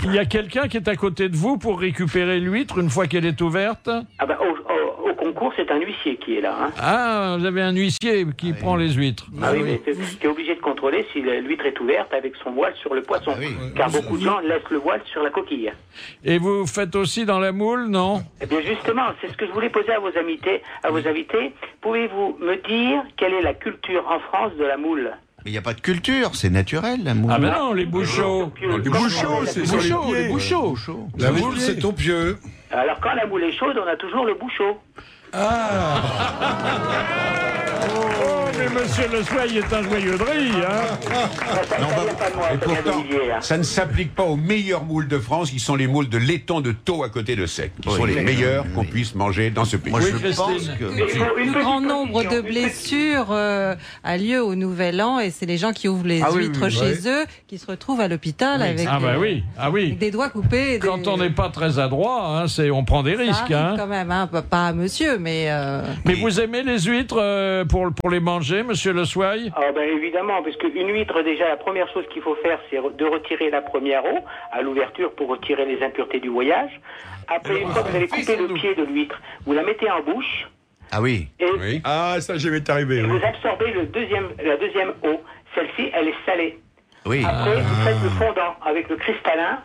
Il y a quelqu'un qui est à côté de vous pour récupérer l'huître une fois qu'elle est ouverte? Ah bah au concours, c'est un huissier qui est là. Hein. Ah, vous avez un huissier qui prend les huîtres. Ah oui, mais qui est obligé de contrôler si l'huître est ouverte avec son voile sur le poisson. Car beaucoup de gens laissent le voile sur la coquille. Et vous faites aussi dans la moule, non? Eh bien justement, c'est ce que je voulais poser à vos invités. Pouvez-vous me dire quelle est la culture en France de la moule? Mais il n'y a pas de culture, c'est naturel la moule. Ah ben non, les bouchots. Les bouchots, c'est sur les pieds. Les bouchots. La moule, c'est au pieu. Alors quand la moule est chaude, on a toujours le bouchot. Ah. Oh, mais monsieur Le Souaille est un joyeux de rire, hein. Et pourtant, ça ne s'applique pas aux meilleures moules de France, qui sont les moules de laiton de Thau à côté de Sec, qui sont les meilleures qu'on puisse manger dans ce pays. Moi, je pense que... Le plus grand nombre de blessures a lieu au Nouvel An, et c'est les gens qui ouvrent les huîtres chez eux qui se retrouvent à l'hôpital avec avec des doigts coupés. Quand on n'est pas très adroit, hein, on prend des risques. Ça arrive quand même, hein, pas à monsieur, mais... Mais vous aimez les huîtres pour les manger, monsieur Le Souaille? Ah ben évidemment, parce qu'une huître, déjà, la première chose qu'il faut faire, c'est de retirer la première eau à l'ouverture pour retirer les impuretés du voyage. Après, une fois que vous avez coupé le pied de l'huître, vous la mettez en bouche. Ah oui. Et Ah, ça, je m'est arrivé. vous absorbez la deuxième eau. Celle-ci, elle est salée. Oui. Après, vous faites le fondant avec le cristallin,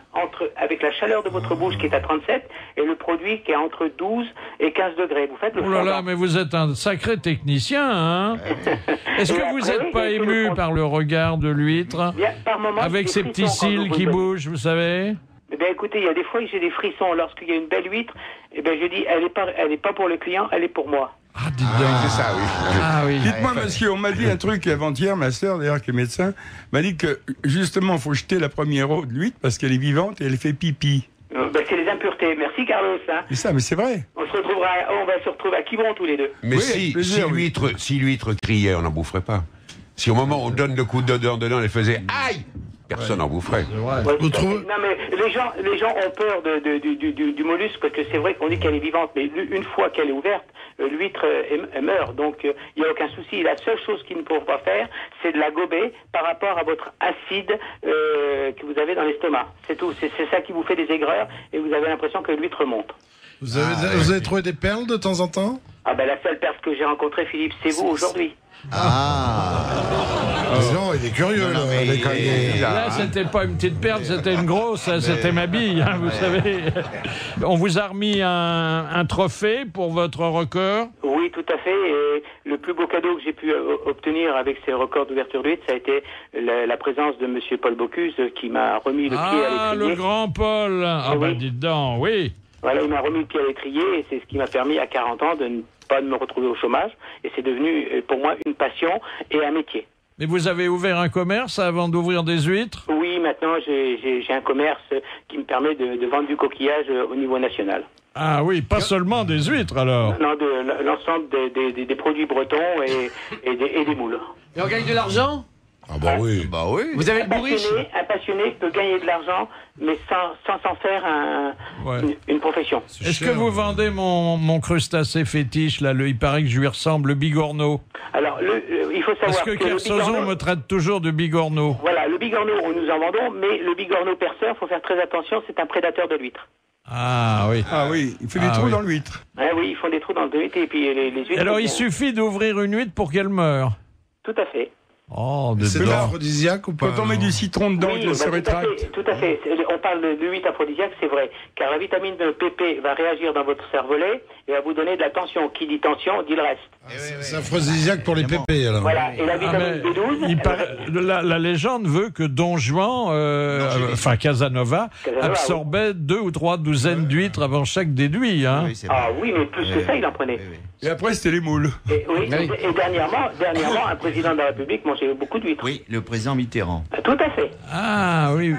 avec la chaleur de votre bouche qui est à 37 et le produit qui est entre 12 et 15 degrés. Vous faites le fondant. Oh là là, mais vous êtes un sacré technicien, hein? Est-ce que vous n'êtes pas ému par le regard de l'huître? Avec ses petits cils qui bougent, vous savez? Eh bien, écoutez, il y a des fois que j'ai des frissons. Lorsqu'il y a une belle huître, eh bien, je dis, elle est pas pour le client, elle est pour moi. Ah, dites donc. C'est ça, oui. Ah oui. Dites-moi, monsieur, on m'a dit un truc avant-hier, ma sœur, d'ailleurs, qui est médecin, m'a dit que, justement, il faut jeter la première eau de l'huître parce qu'elle est vivante et elle fait pipi. C'est les impuretés. Merci, Carlos. Hein. C'est ça, mais c'est vrai. On va se retrouver à Quiberon tous les deux. Mais si l'huître criait, on n'en boufferait pas. Si au moment où on donne le coup d'odeur dedans, elle faisait aïe, personne n'en boufferait. Vous trouvez... Non, mais les gens ont peur du mollusque parce que c'est vrai qu'on dit qu'elle est vivante, mais une fois qu'elle est ouverte, l'huître meurt. Donc, il n'y a aucun souci. La seule chose qu'ils ne pourront pas faire, c'est de la gober par rapport à votre acide que vous avez dans l'estomac. C'est tout. C'est ça qui vous fait des aigreurs et vous avez l'impression que l'huître monte. Vous avez trouvé des perles de temps en temps? Ah ben la seule perle que j'ai rencontrée, Philippe, c'est vous aujourd'hui. Non, il est curieux, là, c'était pas une petite perle, c'était une grosse, c'était ma bille, hein, vous savez. On vous a remis un trophée pour votre record? Oui, tout à fait. Et le plus beau cadeau que j'ai pu obtenir avec ces records d'ouverture d'huître, ça a été la présence de monsieur Paul Bocuse qui m'a remis le pied à l'étrier. Ah, le grand Paul. Ah ben dites donc, oui. Voilà, il m'a remis le pied à l'étrier et c'est ce qui m'a permis à 40 ans de ne pas me retrouver au chômage. Et c'est devenu pour moi une passion et un métier. Mais vous avez ouvert un commerce avant d'ouvrir des huîtres? Oui, maintenant j'ai un commerce qui me permet de vendre du coquillage au niveau national. Ah oui, pas seulement des huîtres alors? Non, de l'ensemble des produits bretons et des moules. Et on gagne de l'argent? Ah bah oui. Bah oui. Vous avez le bourriche. Un passionné peut gagner de l'argent, mais sans s'en faire une profession. Est-ce que vous vendez mon crustacé fétiche, là, il paraît que je lui ressemble, le bigorneau? Alors, il faut savoir parce que Kersozon me traite toujours de bigorneau. Voilà, le bigorneau, nous en vendons, mais le bigorneau perceur, il faut faire très attention, c'est un prédateur de l'huître. Ah oui. Ah oui, il fait des trous dans l'huître. Ah oui, ils font des trous dans l'huître et puis les huîtres... Alors, il suffit d'ouvrir une huître pour qu'elle meure. Tout à fait. Oh, c'est aphrodisiaque ou pas? Quand on met du citron dedans, il se rétracte. Tout à fait. On parle de l'huître aphrodisiaque, c'est vrai. Car la vitamine PP va réagir dans votre cervelet et va vous donner de la tension. Qui dit tension, dit le reste. C'est aphrodisiaque pour les pépés, alors. Voilà. Et la vitamine B12... La légende veut que Don Juan, Casanova, absorbait 2 ou 3 douzaines d'huîtres avant chaque déduit. Hein. Oui, mais plus que ça, il en prenait. Et après, c'était les moules. Et dernièrement, un président de la République mangeait beaucoup d'huîtres. Oui, le président Mitterrand. Tout à fait. Ah oui.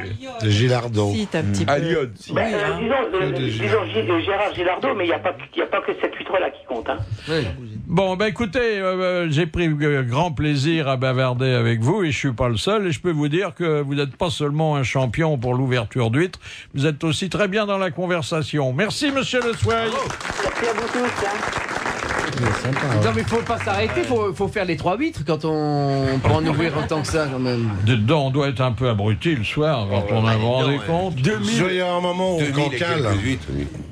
Gilardot. Si, t'as un petit peu. Aliot. Disons Gérard Gilardot, mais il n'y a pas que cette huître-là qui compte. Hein. Oui. Bon, écoutez, j'ai pris grand plaisir à bavarder avec vous et je suis pas le seul. Et je peux vous dire que vous n'êtes pas seulement un champion pour l'ouverture d'huîtres, vous êtes aussi très bien dans la conversation. Merci, monsieur Le Soueil. Merci à vous tous. Non mais faut pas s'arrêter, faut faire les 3 huîtres quand on peut en ouvrir autant que ça quand même. Dedans, on doit être un peu abruti le soir quand on a rendu compte. Il y a un moment où on cancale.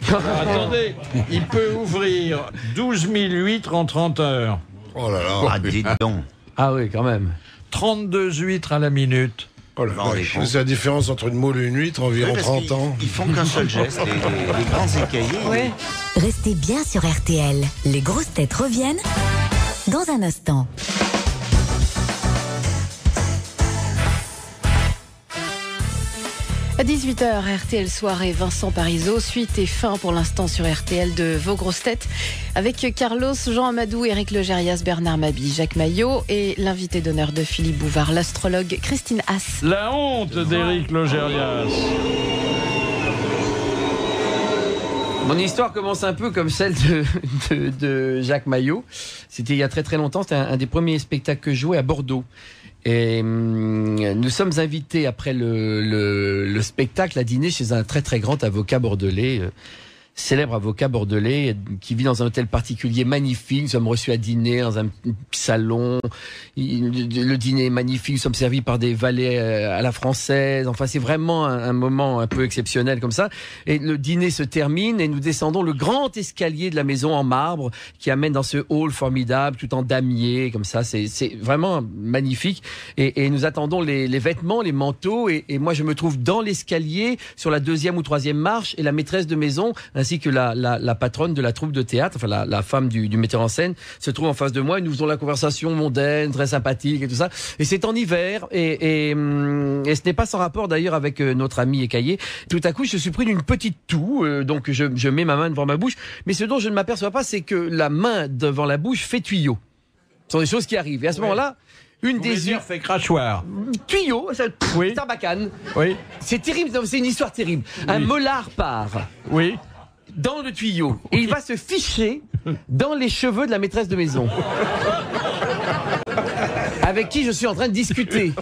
Attendez, il peut ouvrir 12 000 huîtres en 30 heures. Oh là là. Ah, dis donc. Ah oui, quand même. 32 huîtres à la minute. Oh là là, c'est la différence entre une moule et une huître, environ 30 ans. Ils font qu'un seul geste, les grands écaillés. Ouais. Restez bien sur RTL. Les grosses têtes reviennent dans un instant. À 18h, RTL Soirée, Vincent Parisot, suite et fin pour l'instant sur RTL de Vos Grosses Têtes, avec Carlos, Jean Amadou, Éric Legérias, Bernard Mabille, Jacques Maillot et l'invité d'honneur de Philippe Bouvard, l'astrologue Christine Haas. La honte d'Éric Legérias. Mon histoire commence un peu comme celle de Jacques Maillot. C'était il y a très très longtemps, c'était un des premiers spectacles que je jouais à Bordeaux. Et nous sommes invités après le spectacle à dîner chez un très très grand avocat bordelais, célèbre avocat bordelais qui vit dans un hôtel particulier magnifique. Nous sommes reçus à dîner dans un salon. Le dîner est magnifique. Nous sommes servis par des valets à la française. Enfin, c'est vraiment un moment un peu exceptionnel comme ça. Et le dîner se termine et nous descendons le grand escalier de la maison en marbre qui amène dans ce hall formidable, tout en damier, comme ça. C'est vraiment magnifique. Et nous attendons les vêtements, les manteaux. Et moi, je me trouve dans l'escalier sur la 2e ou 3e marche et la maîtresse de maison ainsi que la patronne de la troupe de théâtre, enfin la femme du metteur en scène, se trouve en face de moi et nous faisons la conversation mondaine, très sympathique et tout ça. Et c'est en hiver et ce n'est pas sans rapport d'ailleurs avec notre ami écaillé. Tout à coup, je suis pris d'une petite toux, donc je mets ma main devant ma bouche. Mais ce dont je ne m'aperçois pas, c'est que la main devant la bouche fait tuyau. Ce sont des choses qui arrivent. Et à ce moment-là, une des yeux fait crachoir. Tuyau, Sarbacane. Oui. C'est terrible, c'est une histoire terrible. Oui. Un molar part. Oui. Dans le tuyau. Et il va se ficher dans les cheveux de la maîtresse de maison. Avec qui je suis en train de discuter.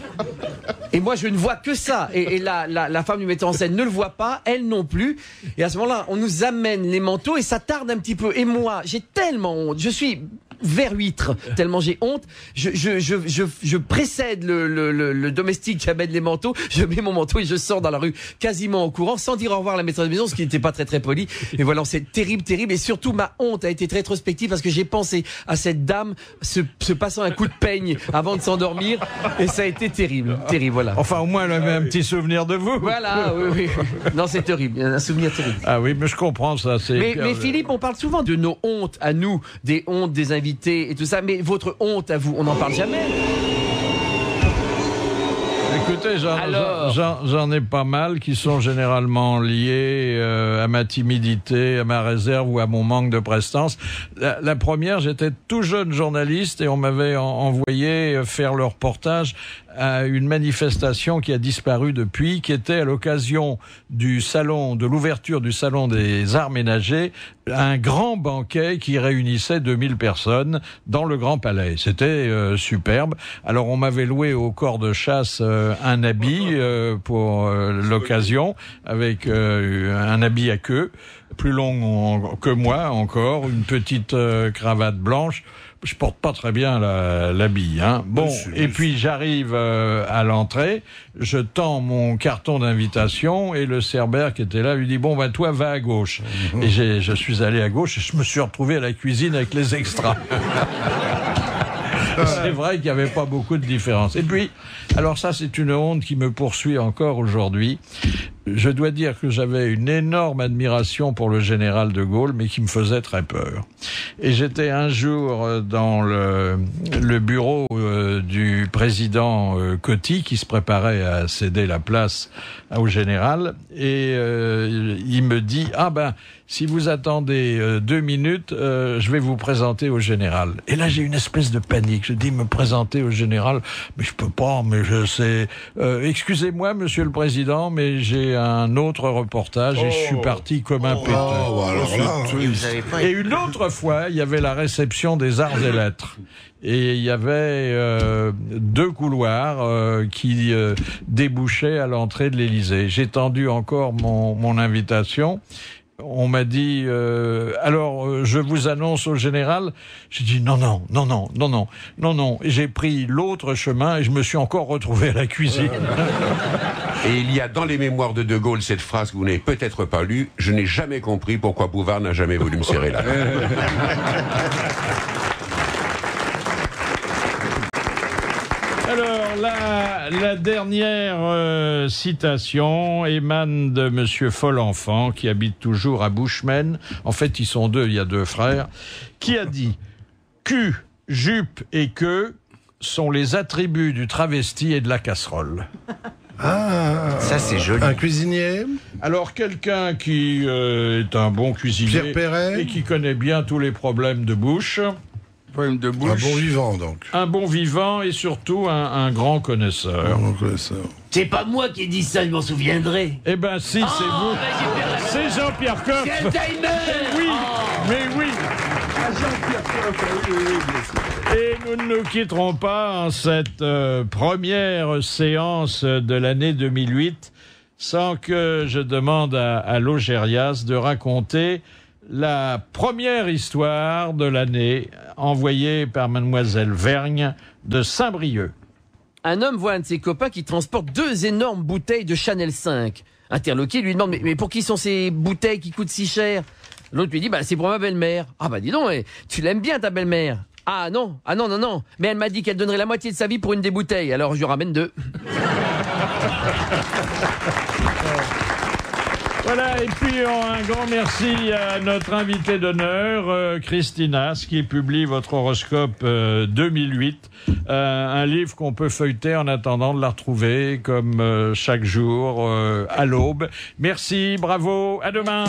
Et moi, je ne vois que ça. Et la femme du metteur en scène ne le voit pas, elle non plus. Et à ce moment-là, on nous amène les manteaux et ça tarde un petit peu. Et moi, j'ai tellement honte. Je suis vers huître, tellement j'ai honte. Je précède le domestique qui amène les manteaux. Je mets mon manteau et je sors dans la rue quasiment en courant, sans dire au revoir à la maîtresse de maison, ce qui n'était pas très très poli. Et voilà, c'est terrible, terrible. Et surtout, ma honte a été très rétrospective parce que j'ai pensé à cette dame se passant un coup de peigne avant de s'endormir. Et ça a été terrible, terrible, voilà. Enfin, au moins, elle avait un petit souvenir de vous. Voilà, oui. Non, c'est terrible, un souvenir terrible. Ah oui, mais je comprends ça. Mais Philippe, on parle souvent de nos hontes à nous, des hontes des invités et tout ça, mais votre honte à vous, on n'en parle jamais. Écoutez, j'en ai pas mal qui sont généralement liés à ma timidité, à ma réserve ou à mon manque de prestance. La première, j'étais tout jeune journaliste et on m'avait envoyé faire le reportage à une manifestation qui a disparu depuis, qui était à l'occasion de l'ouverture du salon des arts ménagers, un grand banquet qui réunissait 2000 personnes dans le Grand Palais. C'était superbe. Alors on m'avait loué au corps de chasse un habit pour l'occasion, avec un habit à queue, plus long que moi encore, une petite cravate blanche. Je porte pas très bien l'habit, hein. Bon, et puis j'arrive à l'entrée, je tends mon carton d'invitation et le cerbère qui était là lui dit bon ben toi va à gauche. Et je suis allé à gauche et je me suis retrouvé à la cuisine avec les extras. C'est vrai qu'il n'y avait pas beaucoup de différence. Et puis, alors ça c'est une honte qui me poursuit encore aujourd'hui. Je dois dire que j'avais une énorme admiration pour le général de Gaulle, mais qui me faisait très peur. Et j'étais un jour dans le bureau du président Coty, qui se préparait à céder la place au général, et il me dit « Ah ben, si vous attendez 2 minutes, je vais vous présenter au général. » Et là, j'ai une espèce de panique. Je dis « Me présenter au général, mais je peux pas, mais je sais... excusez-moi, monsieur le président, mais j'ai un autre reportage et je suis parti comme un péteux. Et une autre fois, il y avait la réception des arts et lettres. Et il y avait 2 couloirs qui débouchaient à l'entrée de l'Élysée. J'ai tendu encore mon invitation. On m'a dit alors je vous annonce au général. J'ai dit non. Et j'ai pris l'autre chemin et je me suis encore retrouvé à la cuisine. Et il y a dans les mémoires de Gaulle cette phrase que vous n'avez peut-être pas lue: je n'ai jamais compris pourquoi Bouvard n'a jamais voulu me serrer la main. Alors, la dernière citation émane de Monsieur Folenfant, qui habite toujours à Buchmen. En fait, ils sont 2, il y a 2 frères, qui a dit « Cul, jupe et queue sont les attributs du travesti et de la casserole. » Ah, ça c'est joli. Un cuisinier? Alors quelqu'un qui est un bon cuisinier Pierre Perret, et qui connaît bien tous les problèmes de bouche. Un bon vivant donc. Un bon vivant et surtout un grand connaisseur. C'est pas moi qui ai dit ça, je m'en souviendrai. Eh ben si, c'est vous. C'est Jean-Pierre Coff. Quel timer! Oui, mais oui. Et nous ne nous quitterons pas en cette première séance de l'année 2008 sans que je demande à Logérias de raconter la première histoire de l'année envoyée par mademoiselle Vergne de Saint-Brieuc. Un homme voit un de ses copains qui transporte 2 énormes bouteilles de Chanel 5. Interloqué lui demande mais pour qui sont ces bouteilles qui coûtent si cher? L'autre lui dit c'est pour ma belle-mère. Ah dis donc, tu l'aimes bien ta belle-mère? Ah non, mais elle m'a dit qu'elle donnerait la moitié de sa vie pour une des bouteilles, alors je lui ramène 2. Voilà, et puis un grand merci à notre invité d'honneur, Christinas, qui publie votre horoscope 2008, un livre qu'on peut feuilleter en attendant de la retrouver, comme chaque jour, à l'aube. Merci, bravo, à demain.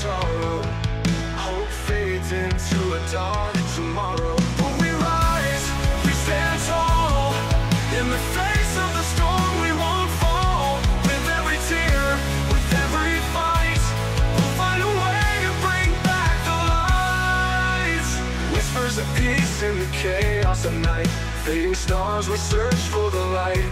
sorrow. Hope fades into a dark tomorrow. But we rise, we stand tall. In the face of the storm we won't fall. With every tear, with every fight, we'll find a way to bring back the lights. Whispers of peace in the chaos of night. Fading stars will search for the light.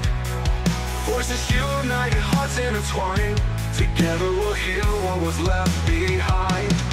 Voices unite, hearts intertwine. Together we'll heal what was left behind.